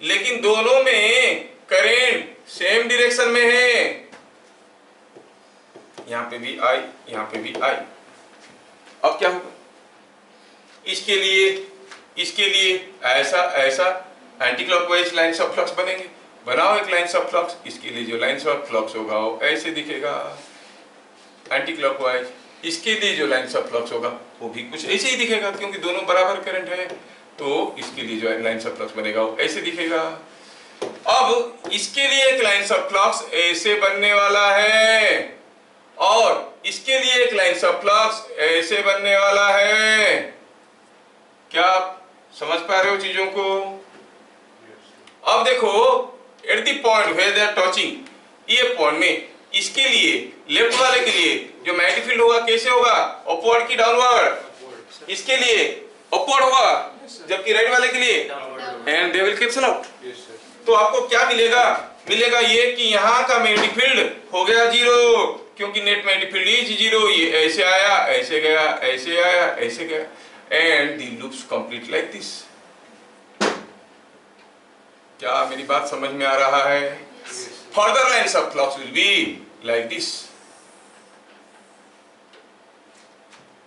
लेकिन दोनों में करंट सेम डायरेक्शन में है। यहां पे भी आई, यहां पे भी आई। अब क्या होगा? इसके लिए ऐसा ऐसा anti clockwise lines of flux बनेंगे। बनाओ एक लाइन्स ऑफ फ्लक्स, इसके लिए जो लाइन्स ऑफ फ्लक्स होगा वो ऐसे दिखेगा एंटी क्लॉकवाइज। इसके लिए जो लाइन्स ऑफ फ्लक्स होगा वो भी कुछ ऐसे ही दिखेगा, क्योंकि दोनों बराबर करंट है, तो इसके लिए जो लाइन्स ऑफ फ्लक्स बनेगा वो ऐसे दिखेगा। अब इसके लिए एक लाइन्स ऑफ फ्लक्स ऐसे बनने वाला है, और इसके लिए एक लाइन्स ऑफ फ्लक्स ऐसे बनने वाला है। क्या आप समझ पा रहे हो चीजों को? अब देखो, at the point where they are touching, ये पॉइंट में इसके लिए लेफ्ट वाले के लिए जो मैग्नेटिक फील्ड होगा कैसे होगा? अपवर्ड की डाउनवर्ड? इसके लिए अपवर्ड होगा, जबकि राइट वाले के लिए and they will cancel out. तो आपको क्या मिलेगा? मिलेगा ये कि यहाँ का मैग्नेटिक फील्ड हो गया जीरो, क्योंकि net magnetic field is zero. ये ऐसे आया, ऐसे गया, ऐसे आया, ऐसे गया, and the loops complete like this. क्या मेरी बात समझ में आ रहा है? Further lines of flux will be like this.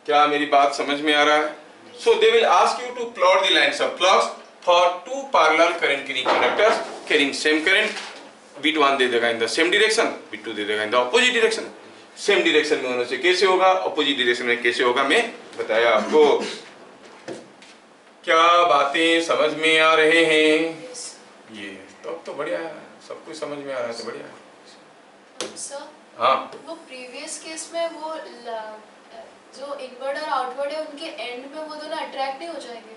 क्या मेरी बात समझ में आ रहा है? So they will ask you to plot the lines of flux for two parallel current carrying conductors carrying same current. B1 दे देगा इन द सेम डायरेक्शन, B2 दे देगा in the opposite direction. Same direction में होने से कैसे होगा, opposite direction में कैसे होगा, मैं बताया आपको। क्या बातें समझ में आ रहे हैं? ये तो बढ़िया है, सब कुछ समझ में आ रहा है तो बढ़िया है। सर, हाँ, वो प्रीवियस केस में वो जो इनवर्ड और आउटवर्ड है उनके एंड में वो दोनों अट्रैक्ट नहीं हो जाएंगे?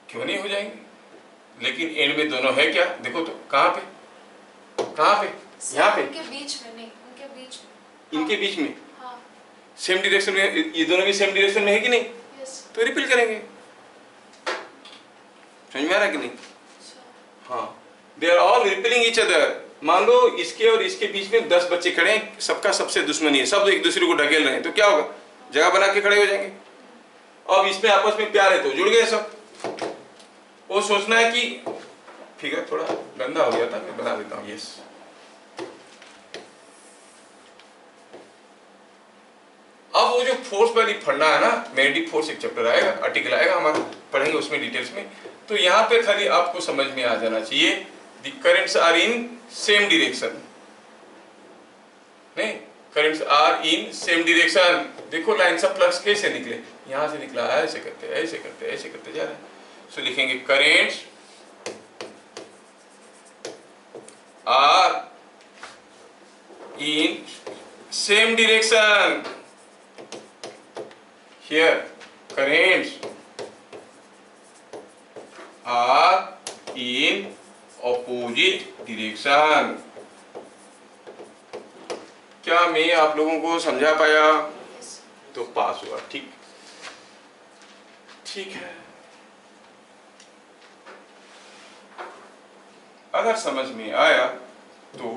क्यों नहीं हो जाएंगे? लेकिन एंड में दोनों है क्या? देखो तो कहाँ पे, कहाँ पे? यहाँ पे, उनके बीच में नहीं, उनके बीच में, इनके बीच में हाँ, सेम डायरेक्शन में, ये दोनों भी सेम डायरेक्शन में है कि नहीं? यस, तो रिपील करेंगे। समझ में आ रहा है कि नहीं? हाँ, they are all repelling each other. मान लो इसके और इसके बीच में 10 बच्चे खड़े हैं, सबका सबसे दुश्मनी है, सब एक दूसरे को ढकेल रहे हैं, तो क्या होगा? जगह बना के खड़े हो जाएंगे। अब इसमें आपस में प्यार है तो जुड़ गए सब। वो सोचना है कि फिगर थोड़ा गंदा हो गया था, मैं बना देता हूँ। यस, अब वो जो फोर्स वाली पढ़ना है ना, मैग्नेटिक फोर्स एक चैप्टर आएगा, आर्टिकल आएगा हमारा, पढ़ेंगे उसमें डिटेल्स में। तो यहाँ पे खाली आपको समझ में आ जाना चाहिए the currents are in same direction. नहीं, currents are in same direction. देखो लाइन्स ऑफ फ्लक्स कैसे निकले, यहाँ से निकला, ऐसे करते ऐसे करते ऐसे करते जा रहे हैं। सो लिखेंगे currents are in same direction. Here currents are in opposite direction. क्या मैं आप लोगों को समझा पाया? तो पास हुआ। ठीक है। अगर समझ में आया तो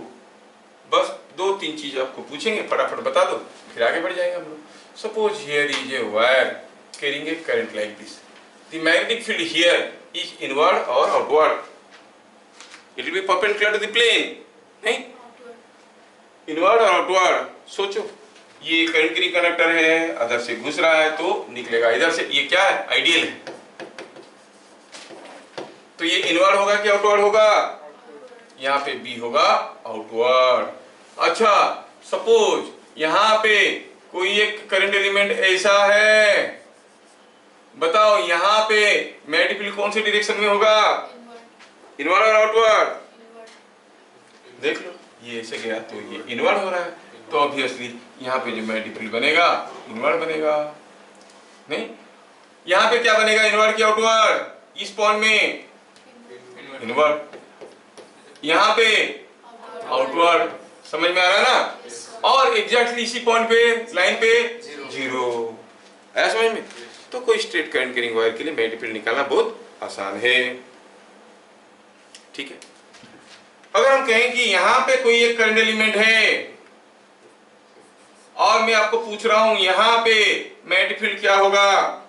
बस 2-3 चीज आपको पूछेंगे, फटाफट बता दो, फिर आगे बढ़ जाएंगे हम लोग। Suppose here is a wire carrying a current like this, the magnetic field here is inward और outward, it will be perpendicular to the plane, नहीं इनवर्ड और आउटवर्ड। सोचो, ये करंट की कंडक्टर है, अदर से घुस रहा है तो निकलेगा इधर से, ये क्या है? आइडियल है। तो ये इनवर्ड होगा कि आउटवर्ड होगा? यहाँ पे बी होगा आउटवर्ड। अच्छा, सपोज यहाँ पे कोई एक करंट एलिमेंट ऐसा है, बताओ यहाँ पे मैग्नेटिक फील्ड कौन से डायरेक्शन में होगा? इनवर्ड और आउटवर्ड? देख लो, ये ऐसे गया तो ये इनवर्ड हो रहा है, तो ऑब्वियसली यहाँ पे जो मैग्नेटिक फील्ड बनेगा इनवर्ड बनेगा। नहीं, यहाँ पे क्या बनेगा? इनवर्ड की आउटवर्ड? इस पॉइंट में इनवर्ड, यहाँ पे आउटवर्ड। समझ में आ रहा है ना? और एग्जैक्टली इसी पॉइंट पे, लाइन पे जीरो। ऐसा समझ में? तो कोई स्ट्रेट करंट कैरिंग वायर के लिए मैग्नेटिक फील्ड निकालना बहुत आसान है। ठीक है। अगर हम कहें कि यहाँ पे कोई एक करंट एलिमेंट है और मैं आपको पूछ रहा हूं यहाँ पे मैग्नेटिक फील्ड क्या होगा?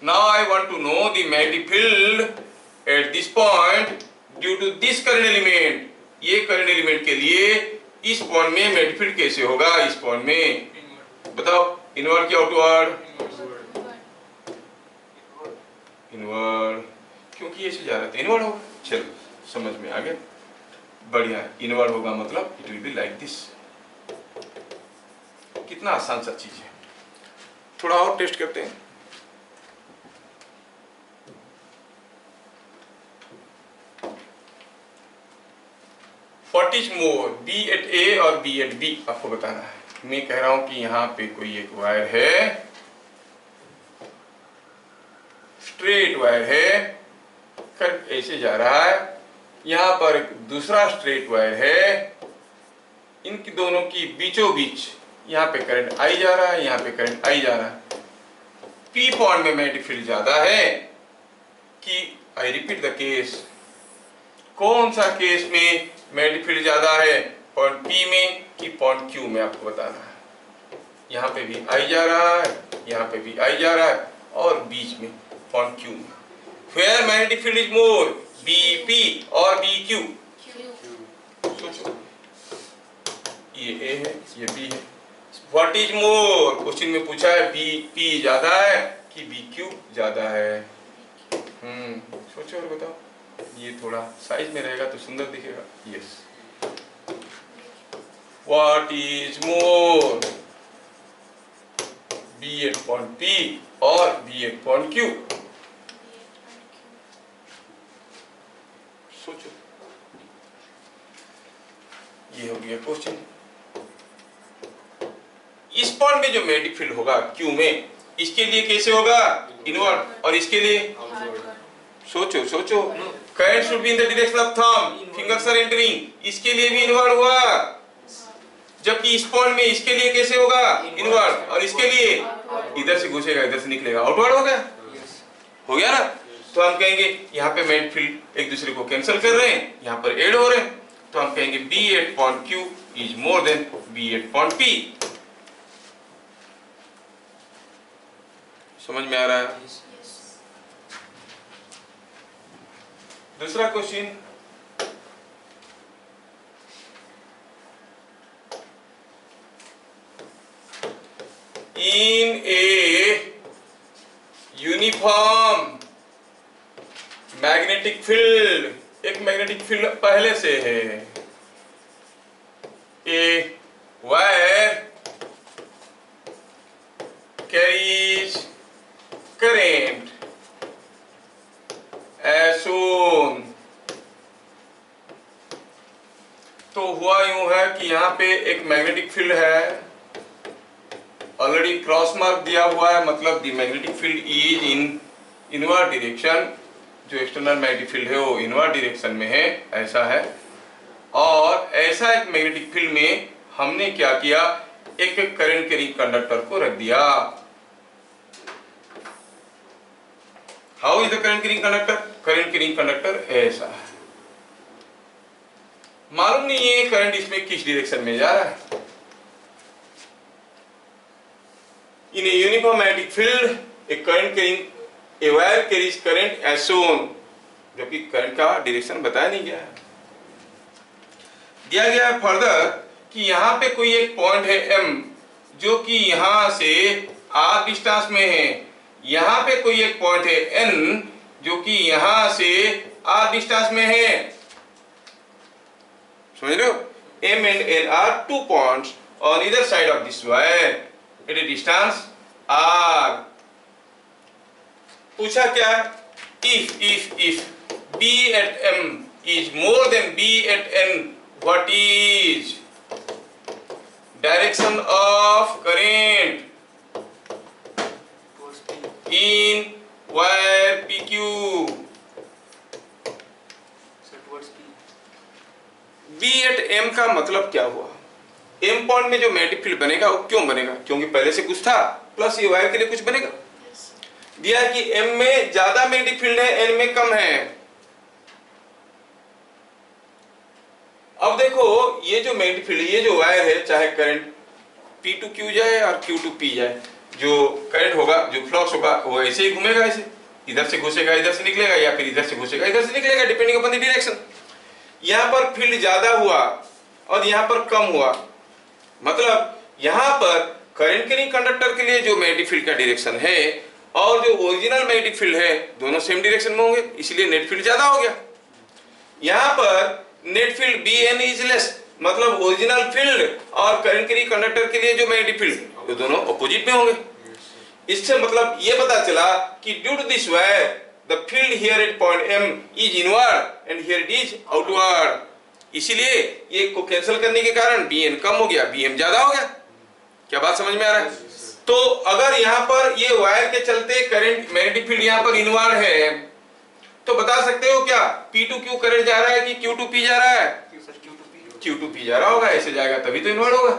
Now I want to know the magnetic field at this point due to this current element. ये करंट एलिमेंट के लिए इस पॉइंट में मैग्नेटिक फील्ड कैसे होगा? इस पॉइंट में बताओ, इनवर्ड की आउटवर्ड? इनवर्ड, क्योंकि ऐसे जा रहा था इनवर्ड होगा। चलो समझ में आ गया, बढ़िया। इनवर्ड होगा मतलब it will be like this. कितना आसान सा चीज है। थोड़ा और टेस्ट करते हैं। What is more, B at A और B at B आपको बताना है। मैं कह रहा हूं कि यहाँ पे कोई एक वायर है, स्ट्रेट वायर है, करंट ऐसे जा रहा है, यहाँ पर दूसरा स्ट्रेट वायर है, इनकी दोनों की बीचों बीच यहाँ पे करंट आई जा रहा है, यहाँ पे करंट आई जा रहा है। P पॉइंट में मैग्नेटिक फील्ड ज्यादा है कि, आई रिपीट द केस, कौन सा केस में मैग्नेटिक फील्ड ज्यादा है? पॉइंट P में कि पॉइंट Q में? आपको बताना है। यहाँ पे भी आई जा रहा है, यहाँ पे भी आई जा रहा है, और बीच में पॉइंट Q में। Where magnetic field is more, BP और BQ? सोचो, ये A है, ये B है। What is more? क्वेश्चन में पूछा है BP ज्यादा है कि BQ ज्यादा है। सोचो और बताओ। ये थोड़ा साइज में रहेगा तो सुंदर दिखेगा। Yes, what is more, B at point P और बी एट पॉइंट Q? सोचो, ये हो गया क्वेश्चन। इस पॉइंट में जो मैग्नेटिक फील्ड होगा Q में, इसके लिए कैसे होगा? इनवर्ड, और इसके लिए सोचो सोचो, current should be in the direction of thumb, fingers are entering, इसके लिए भी इनवर्ड हुआ, जबकि इस पॉइंट में इसके लिए कैसे होगा? इनवर्ड, और इसके लिए इधर से घुसेगा इधर से निकलेगा, आउटवर्ड हो गया। हो गया ना? तो हम कहेंगे यहाँ पे मैग्नेटिक फील्ड एक दूसरे को कैंसिल कर रहे हैं, यहाँ पर ऐड हो रहे हैं, तो हम कहेंगे B at point Q is more than B at point P। समझ में आ रहा है? दूसरा question, in a uniform magnetic field, एक मैग्नेटिक फील्ड पहले से है, a wire carries current as shown। तो हुआ यूं है कि यहाँ पे एक मैग्नेटिक फील्ड है, ऑलरेडी क्रॉस मार्क दिया हुआ है, मतलब the magnetic field is in inward direction, जो एक्सटर्नल मैग्नेटिक फील्ड है वो इनवर्ड डायरेक्शन में है, ऐसा है। और ऐसा एक मैग्नेटिक फील्ड में हमने क्या किया, एक करंट कैरिंग कंडक्टर को रख दिया। How is the current carrying conductor? Current carrying conductor ऐसा है। मालूम नहीं है करंट इसमें किस डायरेक्शन में जा रहा है। In a uniform magnetic field a current carrying a wire carries current as shown, जबकि करंट का डायरेक्शन बताया नहीं गया है। दिया गया है फर्दर कि यहाँ पे कोई एक पॉइंट है M, जो कि यहाँ से R डिस्टेंस में है। यहाँ पे कोई एक पॉइंट है N, जो कि यहाँ से R डिस्टेंस में है। समझ रहे हो? M and N are two points on either side of this wire at a distance R. पूछा क्या है? If B at M is more than B at N, what is direction of current in wire PQ? B at M का मतलब क्या हुआ? M point में जो magnetic field बनेगा वो क्यों बनेगा? क्योंकि पहले से कुछ था, प्लस ये वायर के लिए कुछ बनेगा। दिया है कि M में ज्यादा मैग्नेटिक फील्ड है, N में कम है। अब देखो ये जो मैग्नेटिक फील्ड, ये जो वायर है, चाहे करंट P to Q जाए और Q to P जाए, जो करंट होगा, जो फ्लक्स होगा, वो ऐसे ही घूमेगा, ऐसे इधर से घुसेगा इधर से निकलेगा, या फिर इधर से घुसेगा इधर से निकलेगा, डिपेंडिंग अपॉन द डायरेक्शन। यहाँ पर फील्ड ज्यादा हुआ और यहाँ पर कम हुआ, मतलब यहाँ पर करंट कैरिंग कंडक्टर के लिए जो मैग्नेटिक फील्ड का डायरेक्शन है और जो ओरिजिनल मैग्नेटिक फील्ड है, दोनों सेम डायरेक्शन में होंगे, इसलिए नेट फील्ड ज्यादा हो गया। यहाँ पर net field Bn is less, मतलब ओरिजिनल फील्ड और करंट कैरिंग कंडक्टर के लिए जो मैग्नेटिक फील्ड, वो दोनों अपोजिट में होंगे। इससे मतलब ये पता चला कि due to this wire the field here at point M is inward and here it is outward, इसीलिए ये को कैंसिल करने के कारण Bn कम हो गया, Bm ज्यादा हो गया। क्या बात समझ में आ रहा है? तो अगर यहाँ पर ये वायर के चलते करंट मैग्नेटिक फील्ड यहाँ पर इनवर्ड है, तो बता सकते हो क्या P to Q करंट जा रहा है कि Q to P जा रहा है? Q to P जा रहा होगा, ऐसे जाएगा तभी तो इनवर्ड होगा।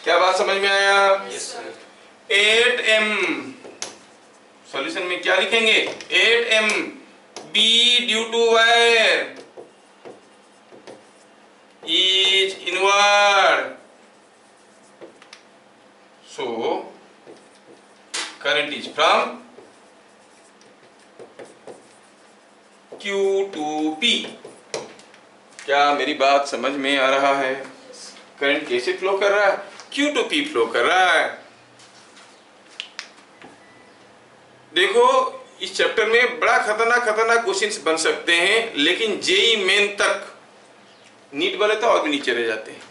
क्या बात समझ में आया? 8M सॉल्यूशन में क्या लिखेंगे? 8M B due to wire is inward, so current is from Q to P। क्या मेरी बात समझ में आ रहा है? करंट कैसे फ्लो कर रहा है? Q to P फ्लो कर रहा है। देखो इस चैप्टर में बड़ा खतरनाक क्वेश्चंस बन सकते हैं, लेकिन जेई मेन तक नीट वाले तो और भी नीचे रह जाते हैं।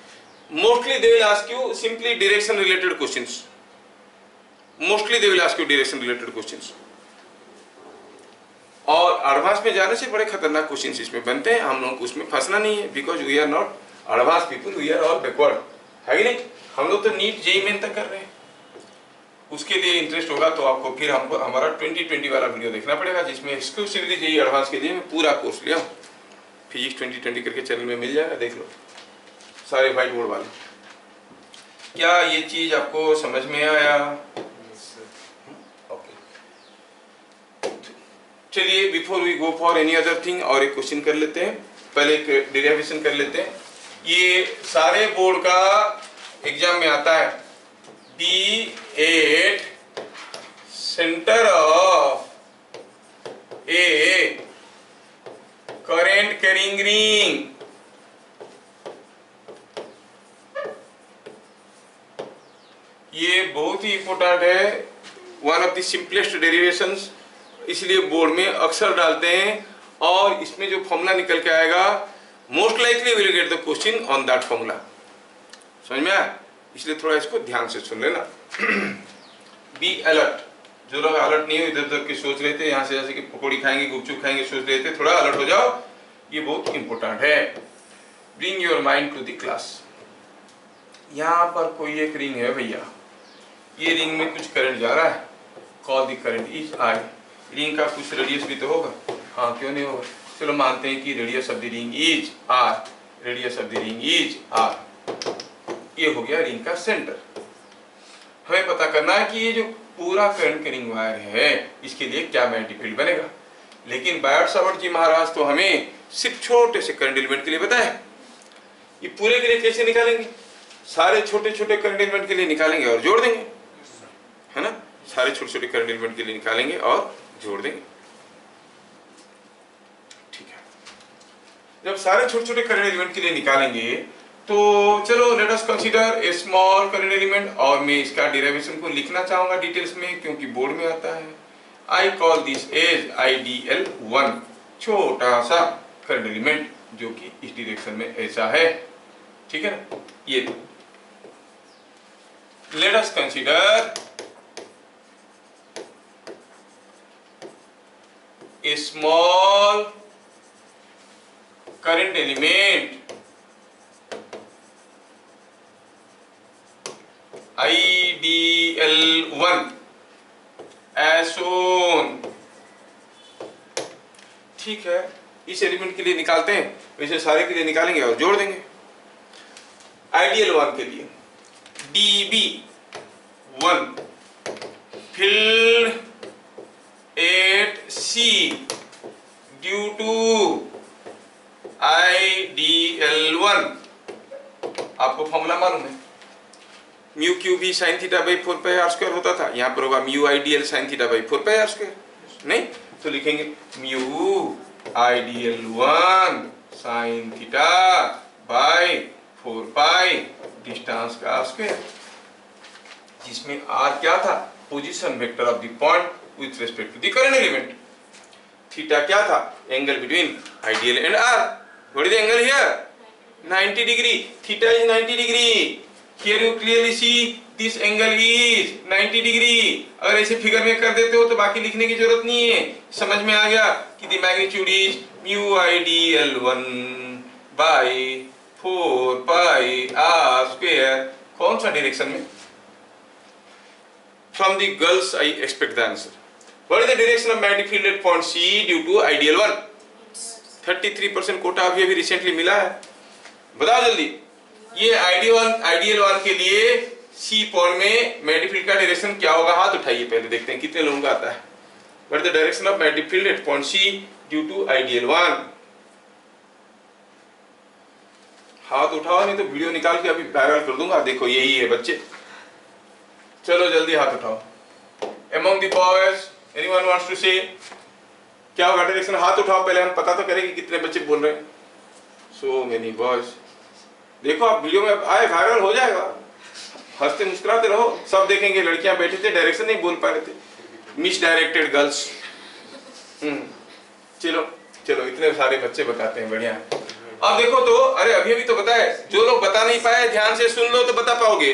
Mostly they will ask you simply direction related questions, mostly they will ask you direction related questions, और एडवांस में जाने से बड़े खतरनाक क्वेश्चंस इसमें बनते हैं। हम लोग को उसमें फंसना नहीं है, because we are not advance people, we are all backward, है कि नहीं? हम लोग तो नीट जेई मेन तक कर रहे हैं। उसके लिए इंटरेस्ट होगा तो आपको फिर हमको हमारा 2020 वाला वीडियो देखना पड़ेगा, जिसमें एक्सक्लूसिवली जेई एडवांस के लिए मैं पूरा कोर्स लिया हूँ। फिजिक्स 2020 करके चैनल में मिल जाएगा, देख लो, सारे व्हाइट बोर्ड वाले। क्या ये चीज आपको समझ में आया? ओके, चलिए before we go for any other thing और एक क्वेश्चन कर लेते हैं, पहले एक डेरिवेशन कर लेते हैं। ये सारे बोर्ड का एग्जाम में आता है। D8 center of a current carrying ring, ये बहुत ही इंपॉर्टेंट है, one of the simplest derivations, इसलिए बोर्ड में अक्सर डालते हैं, और इसमें जो फॉर्मूला निकल के आएगा most likely will get the question on that formula. समझ में आया? इसलिए थोड़ा इसको ध्यान से सुन लेना। बी अलर्ट, जो लोग अलर्ट नहीं हो, इधर उधर के सोच रहे थे, यहाँ से जैसे कि पकौड़ी खाएंगे गुपचुप खाएंगे सोच रहे थे, थोड़ा अलर्ट हो जाओ, ये बहुत इंपॉर्टेंट है। Bring your mind to the class. यहाँ पर कोई एक रिंग है भैया, ये रिंग में कुछ करंट जा रहा है, call the current is I. Ring का कुछ रेडियस भी तो होगा, हाँ क्यों नहीं होगा। चलो मानते हैं कि radius of the ring is R, radius of the ring is R, ये हो गया रिंग का सेंटर। हमें पता करना है कि ये जो पूरा करंट कैरिंग वायर है इसके लिए क्या मैग्नेटिक फील्ड बनेगा। लेकिन बायट-सावर्त जी महाराज तो हमें सिर्फ छोटे से करंट एलिमेंट के लिए बताया, ये पूरे के लिए कैसे निकालेंगे, सारे छोटे छोटे करंट एलिमेंट के लिए निकालेंगे और जोड़ देंगे, है ना, सारे छोटे छोटे करंट एलिमेंट के लिए निकालेंगे और जोड़ देंगे। ठीक है, जब सारे छोटे छोटे करंट एलिमेंट के लिए निकालेंगे तो चलो let us consider a small current element, और मैं इसका डेरिवेशन को लिखना चाहूंगा डिटेल्स में क्योंकि बोर्ड में आता है। I call this as IDL1, छोटा सा करंट एलिमेंट जो कि इस डायरेक्शन में ऐसा है, ठीक है ना। ये let us consider a small current element IDL1 as shown। ठीक है, इस एलिमेंट के लिए निकालते हैं, वैसे सारे के लिए निकालेंगे और जोड़ देंगे। IDL1 के लिए DB1 filled at C due to IDL1, आपको फॉर्मूला मालूम है, mu Q B sine theta by 4 pi are square होता था, यहाँ पर होगा mu IDL sine theta by 4 pi are square, नहीं तो लिखेंगे mu IDL1 sine theta by 4 pi distance का स्क्वायर, जिसमें r क्या था, position vector of the point with respect to the current element, theta क्या था, angle between IDL and r, what is the angle here, 90 degree, theta is 90 degree. Here you clearly see this angle is 90 degree. अगर ऐसे figure में कर देते हो तो बाकी लिखने की जरूरत नहीं है, समझ में आ गया कि the magnitude is mu IDL1 by 4 pi r square। कौन सा डायरेक्शन में? From the girls I expect the answer। What is the direction of magnetic field at point C due to IDL1? 33% Kota अभी रिसेंटली मिला है, बताओ जल्दी। ये IDL1 के लिए C पॉइंट में मैग्नेटिक फील्ड का डायरेक्शन क्या होगा, हाथ उठाइए पहले देखते हैं कितने लोगों का आता है। What is the direction of magnetic field at point C due to IDL1? हाथ उठाओ नहीं तो वीडियो निकाल के अभी वायरल कर दूंगा, देखो यही है बच्चे, चलो जल्दी हाथ उठाओ। Among the boys anyone wants to say क्या होगा डायरेक्शन, हाथ उठाओ पहले, हम पता तो करें कि कितने बच्चे बोल रहे हैं। So many boys, देखो आप वीडियो में आए वायरल हो जाएगा, हंसते मुस्कुराते रहो, सब देखेंगे। लड़कियां बैठी थी, डायरेक्शन नहीं बोल पा रहे थे, मिस डायरेक्टेड गर्ल्स। चलो चलो इतने सारे बच्चे बताते हैं, बढ़िया। अब देखो तो, अरे अभी अभी तो बताए, जो लोग बता नहीं पाए ध्यान से सुन लो तो बता पाओगे।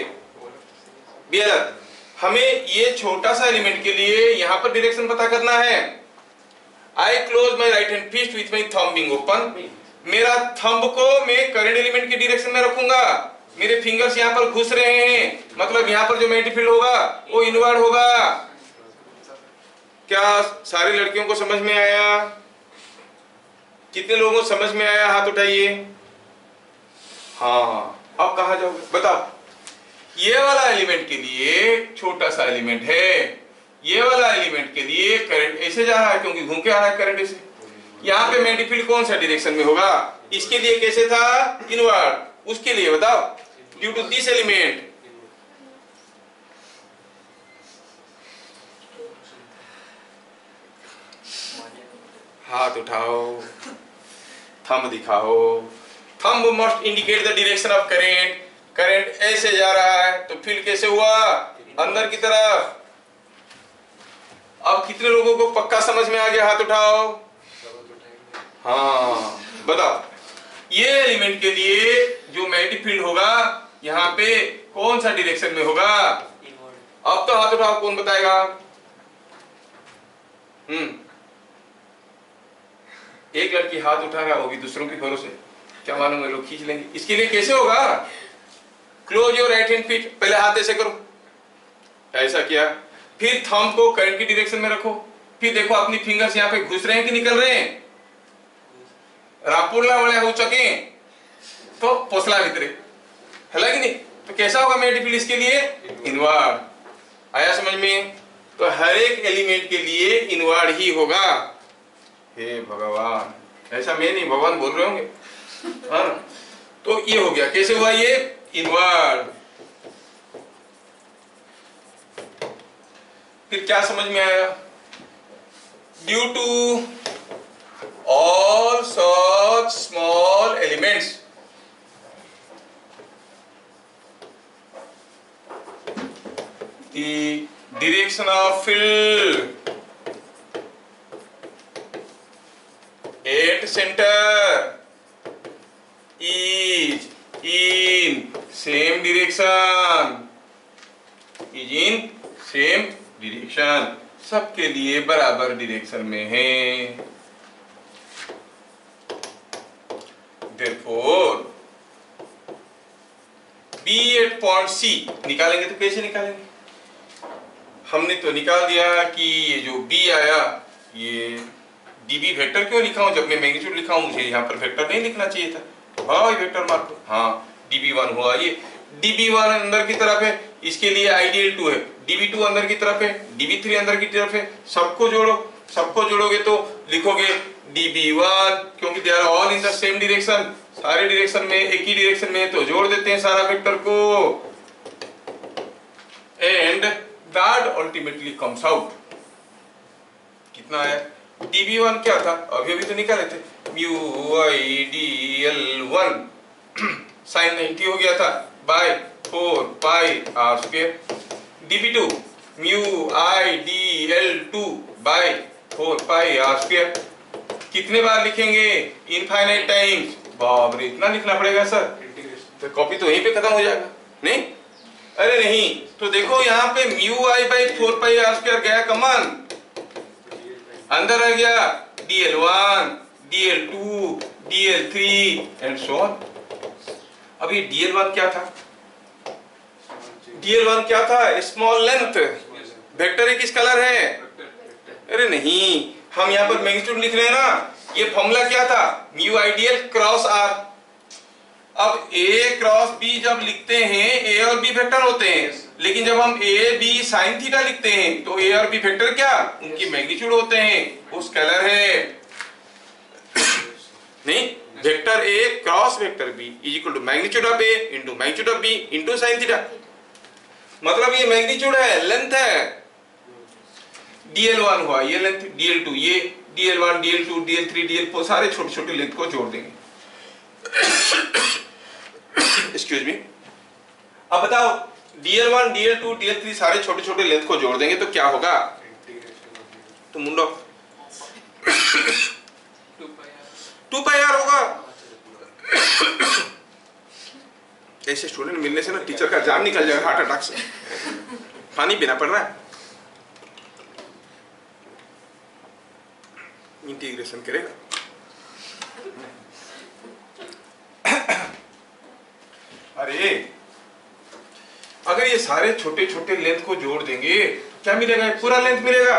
बियर हमें ये छोटा सा एलिमेंट के लिए यहाँ पर डायरेक्शन पता करना है। I close my right hand fist with my thumb being open, मेरा थंब को मैं करंट एलिमेंट के डायरेक्शन में रखूंगा, मेरे फिंगर्स यहाँ पर घुस रहे हैं, मतलब यहाँ पर जो मैग्नेटिक फील्ड होगा वो इनवर्ड होगा। क्या सारी लड़कियों को समझ में आया? कितने लोगों को समझ में आया, हाथ उठाइए। हाँ, अब कहाँ जाओगे बताओ। ये वाला एलिमेंट के लिए छोटा सा एलिमेंट है, ये वाला एलिमेंट के लिए करंट ऐसे जा रहा है क्योंकि घूम के आ रहा है करंट ऐसे। यहाँ पे मैग्नेटिक फील्ड कौन सा डायरेक्शन में होगा, इसके लिए कैसे था, इनवर्ड, उसके लिए बताओ ड्यू टू दिस एलिमेंट। हाथ उठाओ, थंब दिखाओ, thumb must indicate the direction of current. Current ऐसे जा रहा है तो फील्ड कैसे हुआ, अंदर की तरफ। अब कितने लोगों को पक्का समझ में आ गया, हाथ उठाओ। हाँ बताओ, ये एलिमेंट के लिए जो मैग्नेटिक फील्ड होगा यहाँ पे कौन सा डायरेक्शन में होगा? अब तो हाथ उठाओ, कौन बताएगा? एक लड़की हाथ उठा रहा है, वो भी दूसरों के भरोसे, क्या मालूम है लोग खींच लेंगे। इसके लिए कैसे होगा? Close your right hand feet, पहले हाथ ऐसे करो, ऐसा किया, फिर थंब को करंट की डायरेक्शन में रखो, फिर देखो अपनी फिंगर्स यहाँ पे घुस रहे हैं कि निकल रहे हैं, रापुरला वाले हो चुके तो पोसला भीतरे है कि नहीं। तो कैसा होगा मैग्नेटिक फील्ड इसके लिए, इनवर्ड। आया समझ में। तो हर एक एलिमेंट के लिए इनवर्ड ही होगा। हे भगवान, ऐसा मैं नहीं, भगवान बोल रहे होंगे। हाँ, तो ये हो गया, कैसे हुआ ये, इनवर्ड। फिर क्या समझ में आया, due to all such small elements the direction of field at center is in same direction, is in same direction, सबके लिए बराबर डायरेक्शन में है। Therefore B at point C निकालेंगे तो कैसे निकालेंगे, हमने तो निकाल दिया कि ये जो B आया, ये dB वेक्टर क्यों लिखा हूं, जब मैं मैग्नीट्यूड लिखा हूं मुझे यहाँ पर वेक्टर नहीं लिखना चाहिए था। हाँ ये वेक्टर मार्क, हाँ dB1 हुआ, ये dB1 अंदर की तरफ है, इसके लिए आइडियल 2 है, dB2 अंदर की तरफ है, dB3 अंदर की तरफ है, सबको जोड़ो, सबको जोड़ोगे तो लिखोगे dB1, क्योंकि they are all in the same direction, सारे डायरेक्शन में एक ही डायरेक्शन में, तो जोड़ देते हैं सारा वेक्टर को, and that ultimately comes out. कितना आया, dB1 क्या था, अभी अभी तो निकाले थे, म्यू आइडियल1 sin 90 हो गया था by 4 pi r square, dB2 mu आइडियल2 बाय 4 पाई r स्क्वायर। कितने बार लिखेंगे, इनफाइनाइट टाइम्स, बाप रे इतना लिखना पड़ेगा सर, तो कॉपी तो यहीं पे खत्म हो जाएगा, नहीं अरे नहीं, तो देखो यहाँ पे mu I by 4 pi r square गया कॉमन, अंदर आ गया dl1 dl2 dl3 and so on. अब ये dl1 क्या था, dl1 क्या था, स्मॉल लेंथ, वेक्टर है किस कलर है, अरे नहीं, हम यहाँ पर मैग्नीट्यूड लिख रहे हैं ना, ये फॉर्मूला क्या था, म्यू आइडियल क्रॉस आर। अब a क्रॉस b जब लिखते हैं a और b वेक्टर होते हैं, लेकिन जब हम a b साइन थीटा लिखते हैं तो a और b वेक्टर क्या, उनकी मैग्नीट्यूड होते हैं, वो स्केलर है नहीं, vector a cross vector b is equal to magnitude of a into magnitude of b into sine theta, मतलब ये मैग्नीट्यूड है, लेंथ है। dl1 हुआ ये लेंथ, dl2 ये, dl1 dl2 dl3 dl4 सारे छोटे छोटे लेंथ को जोड़ देंगे। एक्सक्यूज मी, अब बताओ dl1 dl2 dl3 सारे छोटे छोटे लेंथ को जोड़ देंगे तो क्या होगा, तो मुंडो 2 पाई r होगा। ऐसे स्टूडेंट मिलने से ना टीचर का जान निकल जाएगा हार्ट अटैक से, पानी पीना पड़ रहा है। इंटीग्रेशन करेगा, अरे अगर ये सारे छोटे छोटे लेंथ को जोड़ देंगे क्या मिलेगा, पूरा लेंथ मिलेगा,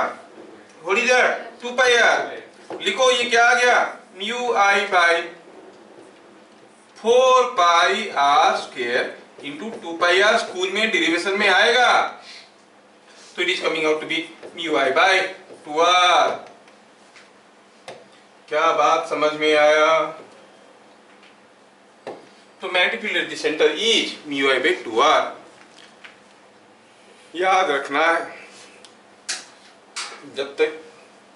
what is that, 2 pi r। लिखो ये क्या आ गया, mu I by 4 pi r square into 2 pi r, school में डेरिवेशन में आएगा, तो it is coming out to be mu I by 2r। क्या बात समझ में आया, तो magnetic field at the centre is mu I by 2r। याद रखना है, जब तक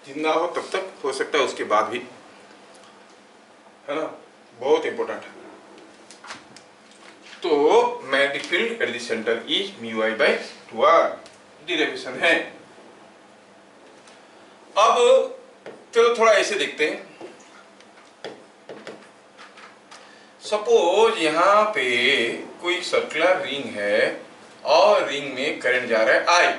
जिंदा हो तब तक, हो सकता है उसके बाद भी, है ना, बहुत इंपॉर्टेंट है। तो magnetic field at the centre is mu I by 2r, derivation है। अब चलो थोड़ा ऐसे देखते हैं, सपोज यहाँ पे कोई सर्कुलर रिंग है और रिंग में करंट जा रहा है I,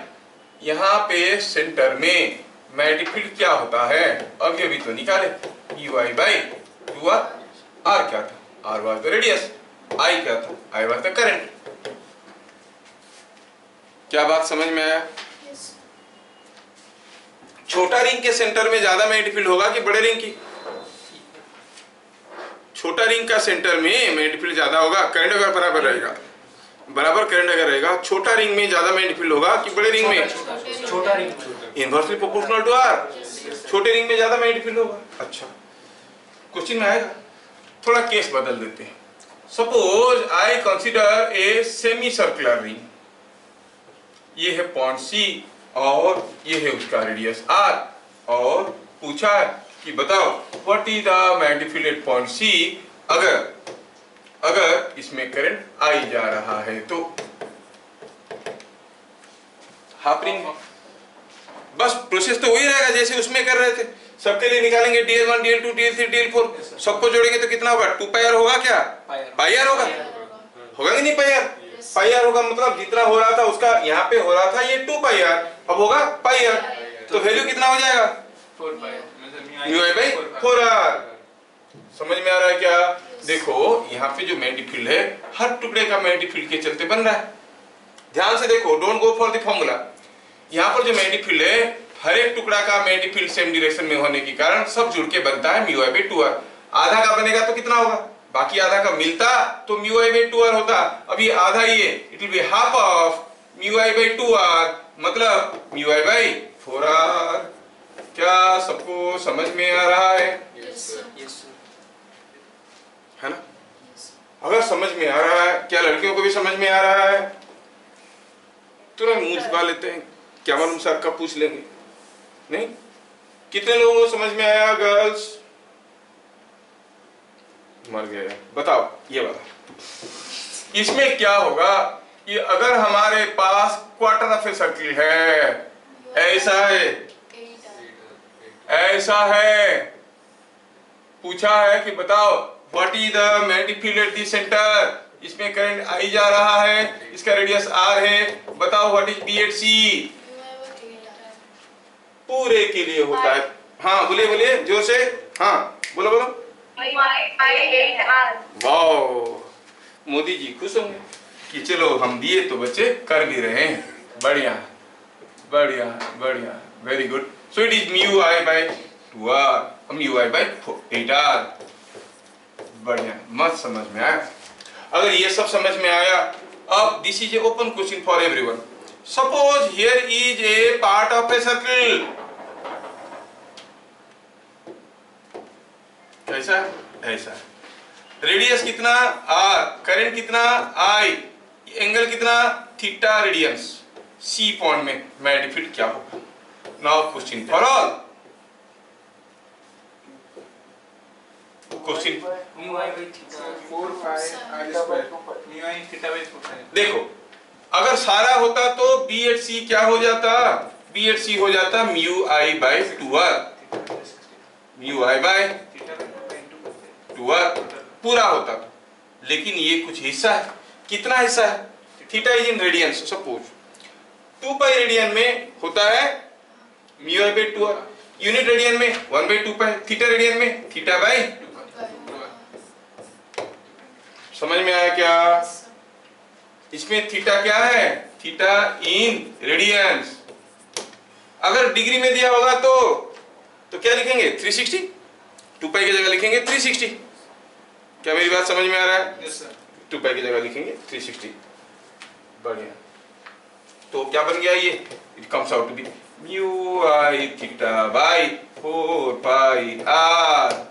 यहाँ पे सेंटर में मैग्नेटिक फील्ड क्या होता है, अभी अभी तो निकाले, you I by 2r, r क्या था, r was the radius, I क्या था, I वाज द करंट। क्या बात समझ में आया, छोटा रिंग के सेंटर में ज्यादा मैग्नेटिक फील्ड होगा कि बड़े रिंग की? छोटा रिंग का सेंटर में मैग्नेटिक फील्ड ज्यादा होगा, करंट अगर बराबर रहेगा, बराबर करंट अगर रहेगा, छोटा रिंग में ज्यादा मैग्नेटिक फील्ड होगा कि बड़े रिंग में? छोटा ring inversely proportional to R, छोटे रिंग में ज्यादा मैग्नेटिक फील्ड होगा। अच्छा, क्वेश्चन में आएगा, थोड़ा केस बदल देते हैं। Suppose I consider a semi circular ring, ये है पॉइंट सी और ये है उसका रेडियस आर, और पूछा है कि बताओ what is the magnetic field at point C अगर इसमें करंट आई जा रहा है तो। हाफ रिंग, बस प्रोसेस तो वही रहेगा जैसे उसमें कर रहे थे, सबके लिए निकालेंगे dl1 dl2 dl3 dl4, सबको जोड़ेंगे तो कितना होगा? 2 पाई आर होगा क्या? पाई आर होगा, होगा कि नहीं? पाई आर, पाई आर होगा, मतलब जितना हो रहा था उसका यहाँ पे हो रहा था ये 2 पाई आर, अब होगा पाई आर, तो वैल्यू कितना हो जाएगा? 4 पाई म्यू आई बाई 4r। समझ में आ रहा है क्या? देखो यहाँ पे जो मैग्नेटिक फील्ड है हर टुकड़े का मैग्नेटिक फील्ड के चलते बन रहा है। ध्यान से देखो, don't go for the formula. यहाँ पर जो मैग्नेटिक फील्ड है हर एक टुकड़ा का मैग्नेटिक फील्ड सेम डायरेक्शन में होने के कारण सब जुड़ के बनता है म्यू आई बाई 2r। आधा का बनेगा तो कितना होगा? बाकी आधा का मिलता तो म्यू आई बाई 2r होता। अब ये आधा ही है, it will be half of mu I by 2r, मतलब म्यू आई बाई 4r। क्या सबको समझ में आ रहा है? है ना? अगर समझ में आ रहा है, क्या लड़कियों को भी समझ में आ रहा है? तुरंत मुंह छुपा लेते हैं, क्या मालूम सर कब पूछ लेंगे। नहीं, कितने लोगों को समझ में आया? गर्ल्स मर गए, बताओ ये वाला। इसमें क्या होगा कि अगर हमारे पास क्वार्टर ऑफ ए सर्किल है, ऐसा है, ऐसा है, पूछा है कि बताओ what is the magnetic field at the centre, इसमें करंट आई जा रहा है, इसका रेडियस आर है, बताओ व्हाट इज बी एट सी। पूरे के लिए होता है। हाँ बोलिए बोलिए जोर से, हाँ बोलो बोलो। वाओ, मोदी जी खुश होंगे कि चलो हम दिए तो बच्चे कर भी रहे हैं। बढ़िया बढ़िया बढ़िया, very good. So it is mu I by 2r, mu I by 8r। बढ़िया, मत समझ में आया? अगर ये सब समझ में आया, अब this is a open question for everyone. Suppose here is a part of a circle, कैसा? ऐसा। रेडियस कितना? r, करंट कितना? I, एंगल कितना? Theta radians. C पॉइंट में मैग्नेटिक फील्ड क्या होगा? Now question for all. Question देखो, अगर सारा होता तो बी एट सी क्या हो जाता? बी एट सी हो जाता mu I by 2r, mu I by 2r पूरा होता। लेकिन ये कुछ हिस्सा है, कितना हिस्सा है? Theta is in radiance. Suppose 2 pi radian में होता है mu I by 2r, unit radian में 1 बाई 2 पाई, थीटा रेडियन में थीटा बाई 2। समझ में आया क्या? इसमें थीटा क्या है? Theta in radiance. अगर डिग्री में दिया होगा तो क्या लिखेंगे? 360। 2 पाई की जगह लिखेंगे 360। क्या मेरी बात समझ में आ रहा है? Yes sir. 2 पाई की जगह लिखेंगे 360। बढ़िया, तो क्या बन गया ये? It comes out to be mu I theta by 4 pi R.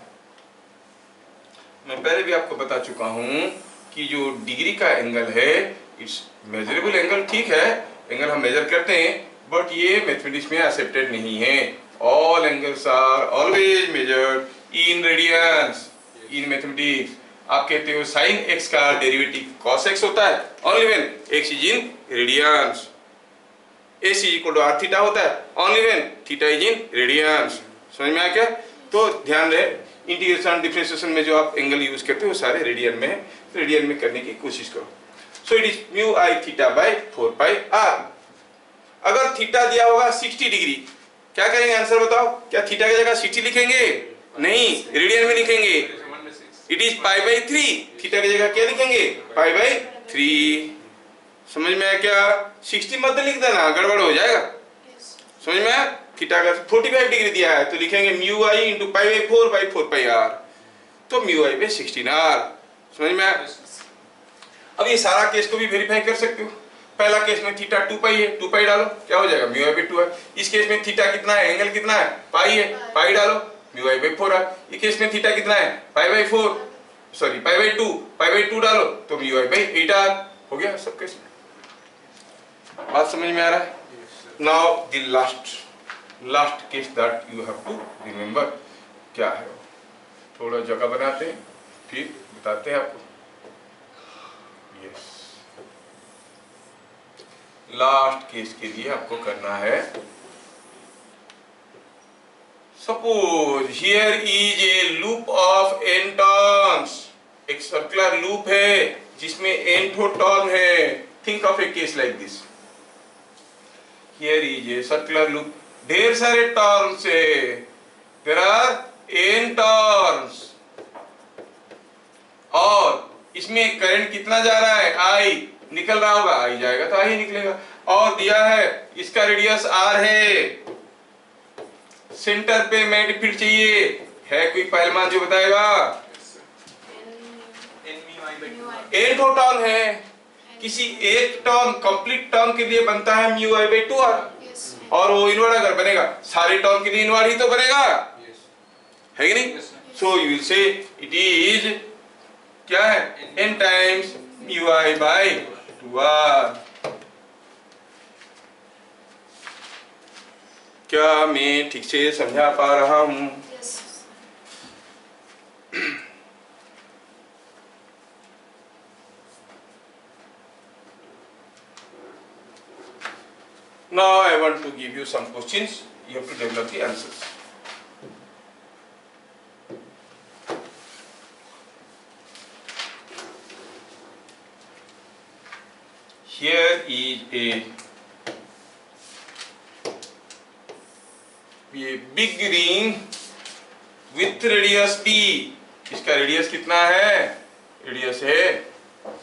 मैं पहले भी आपको बता चुका हूं कि जो डिग्री का एंगल है इट्स मेजरेबल एंगल। ठीक है, एंगल हम मेजर करते हैं, बट ये मैथमेटिक्स में एक्सेप्टेड नहीं है। All angles are always measured in radians in mathematics. आप कहते हो sin x का डेरिवेटिव cos x होता है only when x is in radians. AC equal to r theta होता है only when theta is in radians. समझ में आया क्या? तो ध्यान रहे, इंटीग्रेशन डिफरेंशिएशन में जो आप एंगल यूज करते हो वो सारे रेडियन में है, रेडियन में करने की कोशिश करो। So it is mu I theta by 4 pi R. अगर थीटा दिया होगा 60 डिग्री, क्या करेंगे? आंसर बताओ। क्या थीटा की जगह 60 लिखेंगे? नहीं, रेडियन में लिखेंगे। It is pi by 3। Theta की जगह क्या लिखेंगे? Pi by 3। समझ में आया क्या? 60 मत लिख देना, गड़बड़ हो जाएगा। समझ में आया? थीटा का 45 डिग्री दिया है तो लिखेंगे mu I into pi by 4 by 4 pi R, तो म्यू आई बाई 16 आर। समझ में आया? अब ये सारा केस को भी वेरीफाई कर सकते हो। पहला केस में थीटा 2 पाई है, 2 पाई डालो क्या हो जाएगा, म्यू आई बाई 2 है। इस केस में थीटा कितना है, एंगल कितना है, पाई है, पाई डालो म्यू आई बाई 4 है। इस केस में थीटा कितना है, पाई by 4, sorry pi by 2, pi by 2 डालो तो म्यू आई बाई 8 आर। हो गया सब केस में। बात समझ में आ रहा है? Now the last case that you have to remember क्या है, थोड़ा जगह बनाते हैं फिर बताते हैं आपको। यस, लास्ट केस के लिए आपको करना है, suppose here is A loop of n turns, एक सर्कुलर लूप है जिसमें n ठो टर्न है। Think of A case like this, here is a circular loop, ढेर सारे टर्न्स है, देयर आर n टर्न्स, और इसमें करंट कितना जा रहा है, I निकल रहा होगा, I जाएगा तो I ही निकलेगा। और दिया है इसका रेडियस R है, सेंटर पे मैग्नेटिक फील्ड चाहिए, है कोई पहलवान जो बताएगा? n ठो टर्न है, किसी एक टर्न कंप्लीट टर्न के लिए बनता है म्यू आई बाई 2 आर, और वो इनवर्ड अगर बनेगा सारे टर्न के लिए इनवर्ड ही तो बनेगा, है कि नहीं? So you will say it is क्या है, n times mu I by 2 R. क्या मैं ठीक से समझा पा रहा हूं? Now I want to give you some questions. You have to develop the answers. Here is a big ring with radius b. इसका रेडियस कितना है, रेडियस है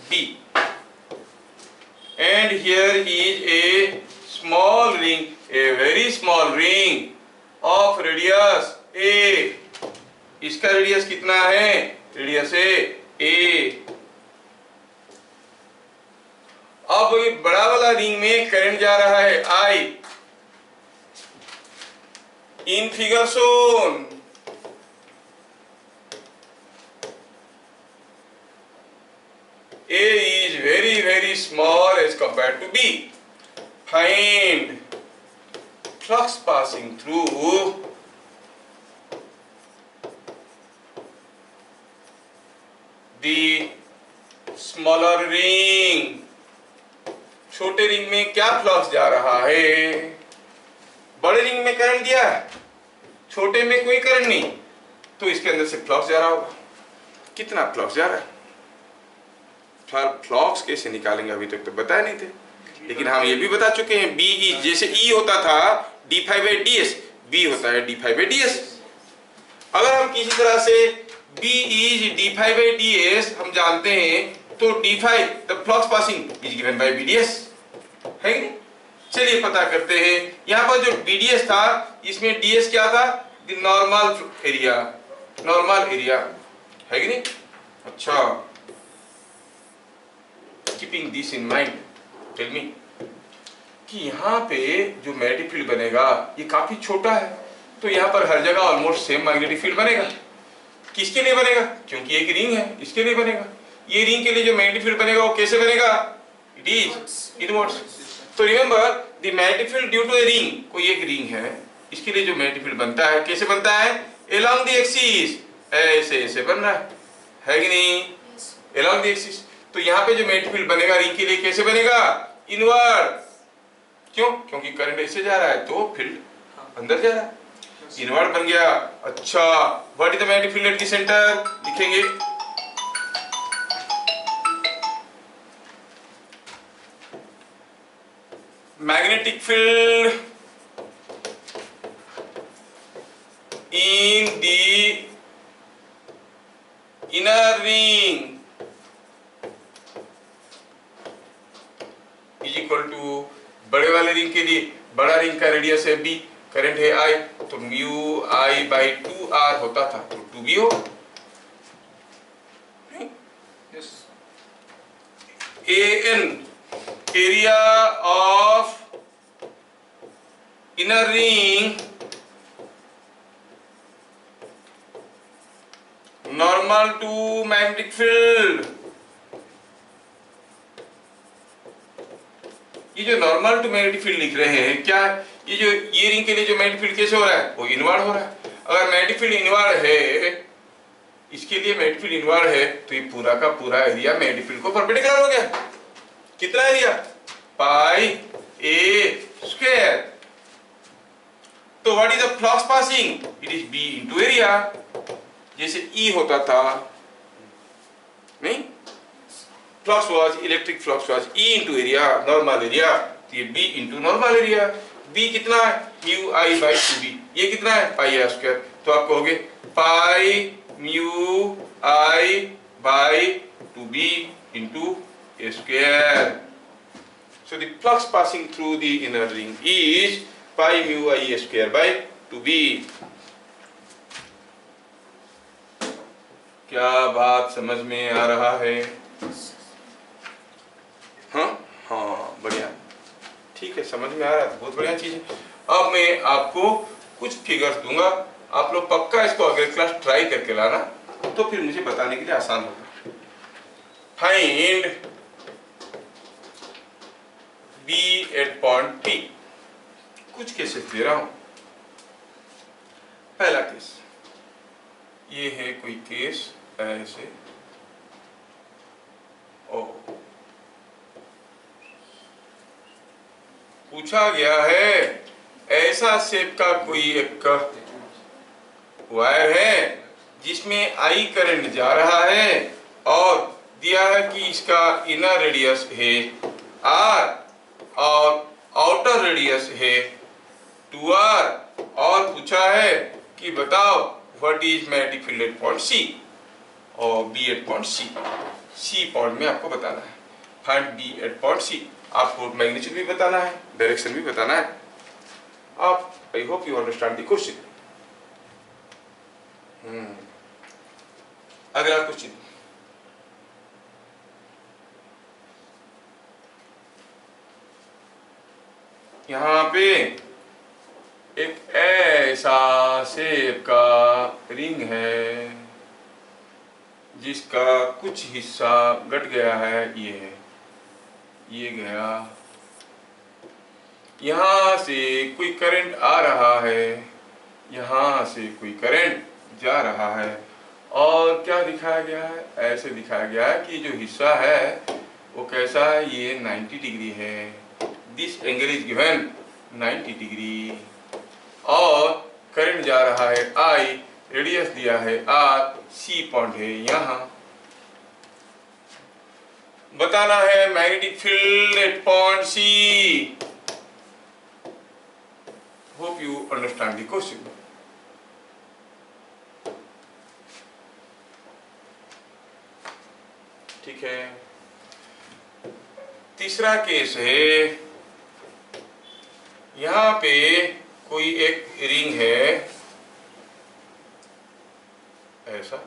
b. And here is a small ring, a very small ring of radius a. इसका radius कितना है, radius है a. अब ये बड़ा वाला रिंग में करंट जा रहा है I. In figure shown A is very very small as compared to B. Find flux passing through the smaller ring. छोटे रिंग में क्या फ्लक्स जा रहा है, बड़े रिंग में करंट दिया है, छोटे में कोई करंट नहीं, तो इसके अंदर से फ्लक्स जा रहा होगा। कितना फ्लक्स जा रहा है, फ्लक्स कैसे निकालेंगे अभी तक तो बताए नहीं थे, लेकिन हम ये भी बता चुके हैं बी ई, जैसे ई होता था D phi by D S, B होता है D phi by D S. अगर हम किसी तरह से B is D phi by D S हम जानते हैं तो D phi the flux passing is given by B D S, है कि नहीं? चलिए पता करते हैं। यहाँ पर जो बी डी एस था इसमें डी एस क्या था, the normal area, normal area, है कि नहीं? अच्छा, keeping this in mind tell me कि यहाँ पे जो मैग्नेटिक फील्ड बनेगा ये काफी छोटा है, तो यहाँ पर हर जगह ऑलमोस्ट सेम मैग्नेटिक फील्ड बनेगा। किसके लिए बनेगा, क्योंकि एक रिंग है, इसके लिए बनेगा। ये रिंग के लिए जो मैग्नेटिक फील्ड बनेगा वो कैसे बनेगा, इट इज इनवर्ड्स। तो remember the magnetic field due to a ring, कोई एक रिंग है, इसके लिए जो मैग्नेटिक फील्ड बनता है कैसे बनता है, अलोंग द एक्सिस, ऐसे ऐसे बन रहा है कि नहीं, अलोंग द एक्सिस। तो यहाँ पे जो मैग्नेटिक फील्ड बनेगा रिंग के लिए कैसे बनेगा, इनवर्ड। क्यों, क्योंकि करंट ऐसे जा रहा है तो फील्ड अंदर जा रहा है, इनवर्ड बन गया। अच्छा, what is the magnetic field at the centre, लिखेंगे magnetic field in the inner ring is equal to, बड़े वाले रिंग के लिए बड़ा रिंग का रेडियस है b, करंट है I, तो म्यू I बाई 2R होता था, तो 2B हो। Yes AN area of inner ring normal to magnetic field. ये जो नॉर्मल टू मैग्नेटिक फील्ड लिख रहे हैं क्या, ये जो ये रिंग के लिए जो मैग्नेटिक फील्ड कैसे हो रहा है, वो इनवर्ड हो रहा है। अगर मैग्नेटिक फील्ड इनवर्ड है, इसके लिए मैग्नेटिक फील्ड इनवर्ड है, तो ये पूरा का पूरा एरिया मैग्नेटिक फील्ड को परपेंडिकुलर हो गया। कितना एरिया, पाई ए स्क्वायर। तो what is the flux passing, it is B into area. जैसे ई होता था, नहीं, flux was electric flux was E into area, normal area, तो ये B into normal area. B कितना है, म्यू आई बाई 2b। ये कितना है, पाई आर स्क्वायर। तो आप कहोगे पाई mu I by 2b into A square. So the flux passing through the inner ring is pi mu I a square by 2b। क्या बात समझ में आ रहा है? हाँ हाँ, बढ़िया, ठीक है, समझ में आ रहा है तो बहुत बढ़िया चीज है। अब मैं आपको कुछ फिगर्स दूंगा, आप लोग पक्का इसको अगले क्लास ट्राई करके लाना, तो फिर मुझे बताने के लिए आसान होगा। Find B at point P। कुछ केसेस दे रहा हूं। पहला केस, ये है कोई केस ऐसे, ओ पूछा गया है ऐसा शेप का कोई एक वायर है जिसमें I करंट जा रहा है और दिया है कि इसका इनर रेडियस है R और आउटर रेडियस है 2R, और पूछा है कि बताओ what is magnetic field at point C और B at point C point में आपको बताना है। Find B at point C। आपको मैग्नीट्यूड भी बताना है, डायरेक्शन भी बताना है। आप, I hope you understand the question. अगला क्वेश्चन, यहाँ पे एक ऐसा शेप का रिंग है जिसका कुछ हिस्सा कट गया है, ये गया, यहाँ से कोई करंट आ रहा है, यहाँ से कोई करंट जा रहा है, और क्या दिखाया गया है, ऐसे दिखाया गया है कि जो हिस्सा है वो कैसा है, ये 90 डिग्री है। This angle is given 90 degree, और करंट जा रहा है I, रेडियस दिया है R, C पॉइंट है यहाँ। बताना है magnetic field at point C। Hope you understand the question. ठीक है, तीसरा केस है, यहाँ पे कोई एक रिंग है ऐसा,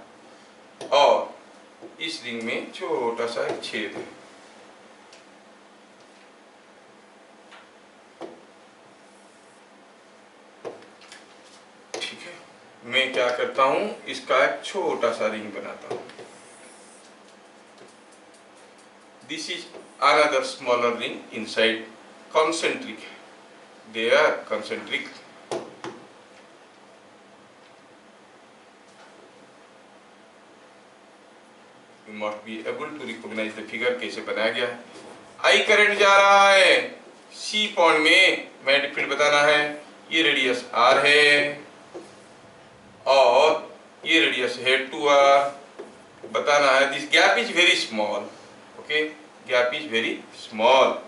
और इस रिंग में छोटा सा एक छेद है। ठीक है, मैं क्या करता हूं, इसका एक छोटा सा रिंग बनाता हूं। This is another smaller ring inside, concentric, they are concentric। You must be able to recognize the figure, कैसे बनाया गया है। I करंट जा रहा है C पॉइंट में, मैग्नेटिक फील्ड बताना है, ये रेडियस R है और ये रेडियस है 2R, बताना है। This gap is very small, okay, gap is very small.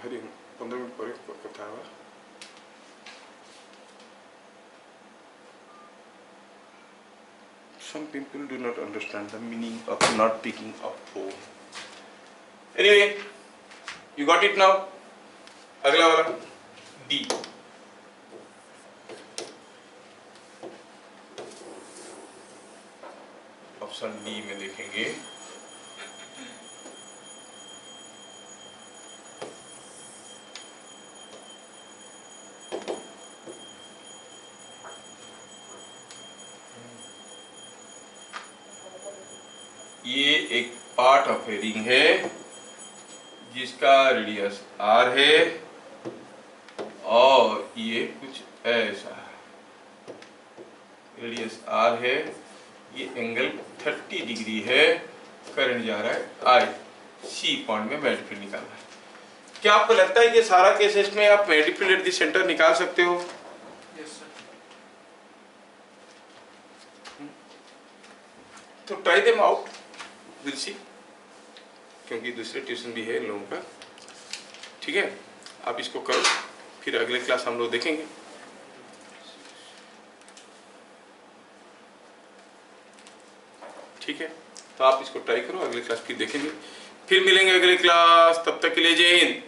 Hari 15 minute पर कथा हुआ। some people do not understand the meaning of not picking up phone. Anyway, you got it now. अगला वाला D. ऑप्शन डी में देखेंगे ये एक part of a ring है जिसका रेडियस r है और ये कुछ ऐसा है, रेडियस r है, ये एंगल 30 डिग्री है, करंट जा रहा है I, C पॉइंट में मैग्नेटिक फील्ड निकालना है। क्या आपको लगता है कि सारा केसेस में आप magnetic field at the centre निकाल सकते हो? Yes sir. तो try them out, will see, क्योंकि दूसरे ट्यूशन भी है इन लोगों का। ठीक है, आप इसको करो, फिर अगले क्लास हम लोग देखेंगे। ठीक है, तो आप इसको ट्राई करो, अगले क्लास फिर देखेंगे, फिर मिलेंगे अगले क्लास। तब तक के लिए जय हिंद।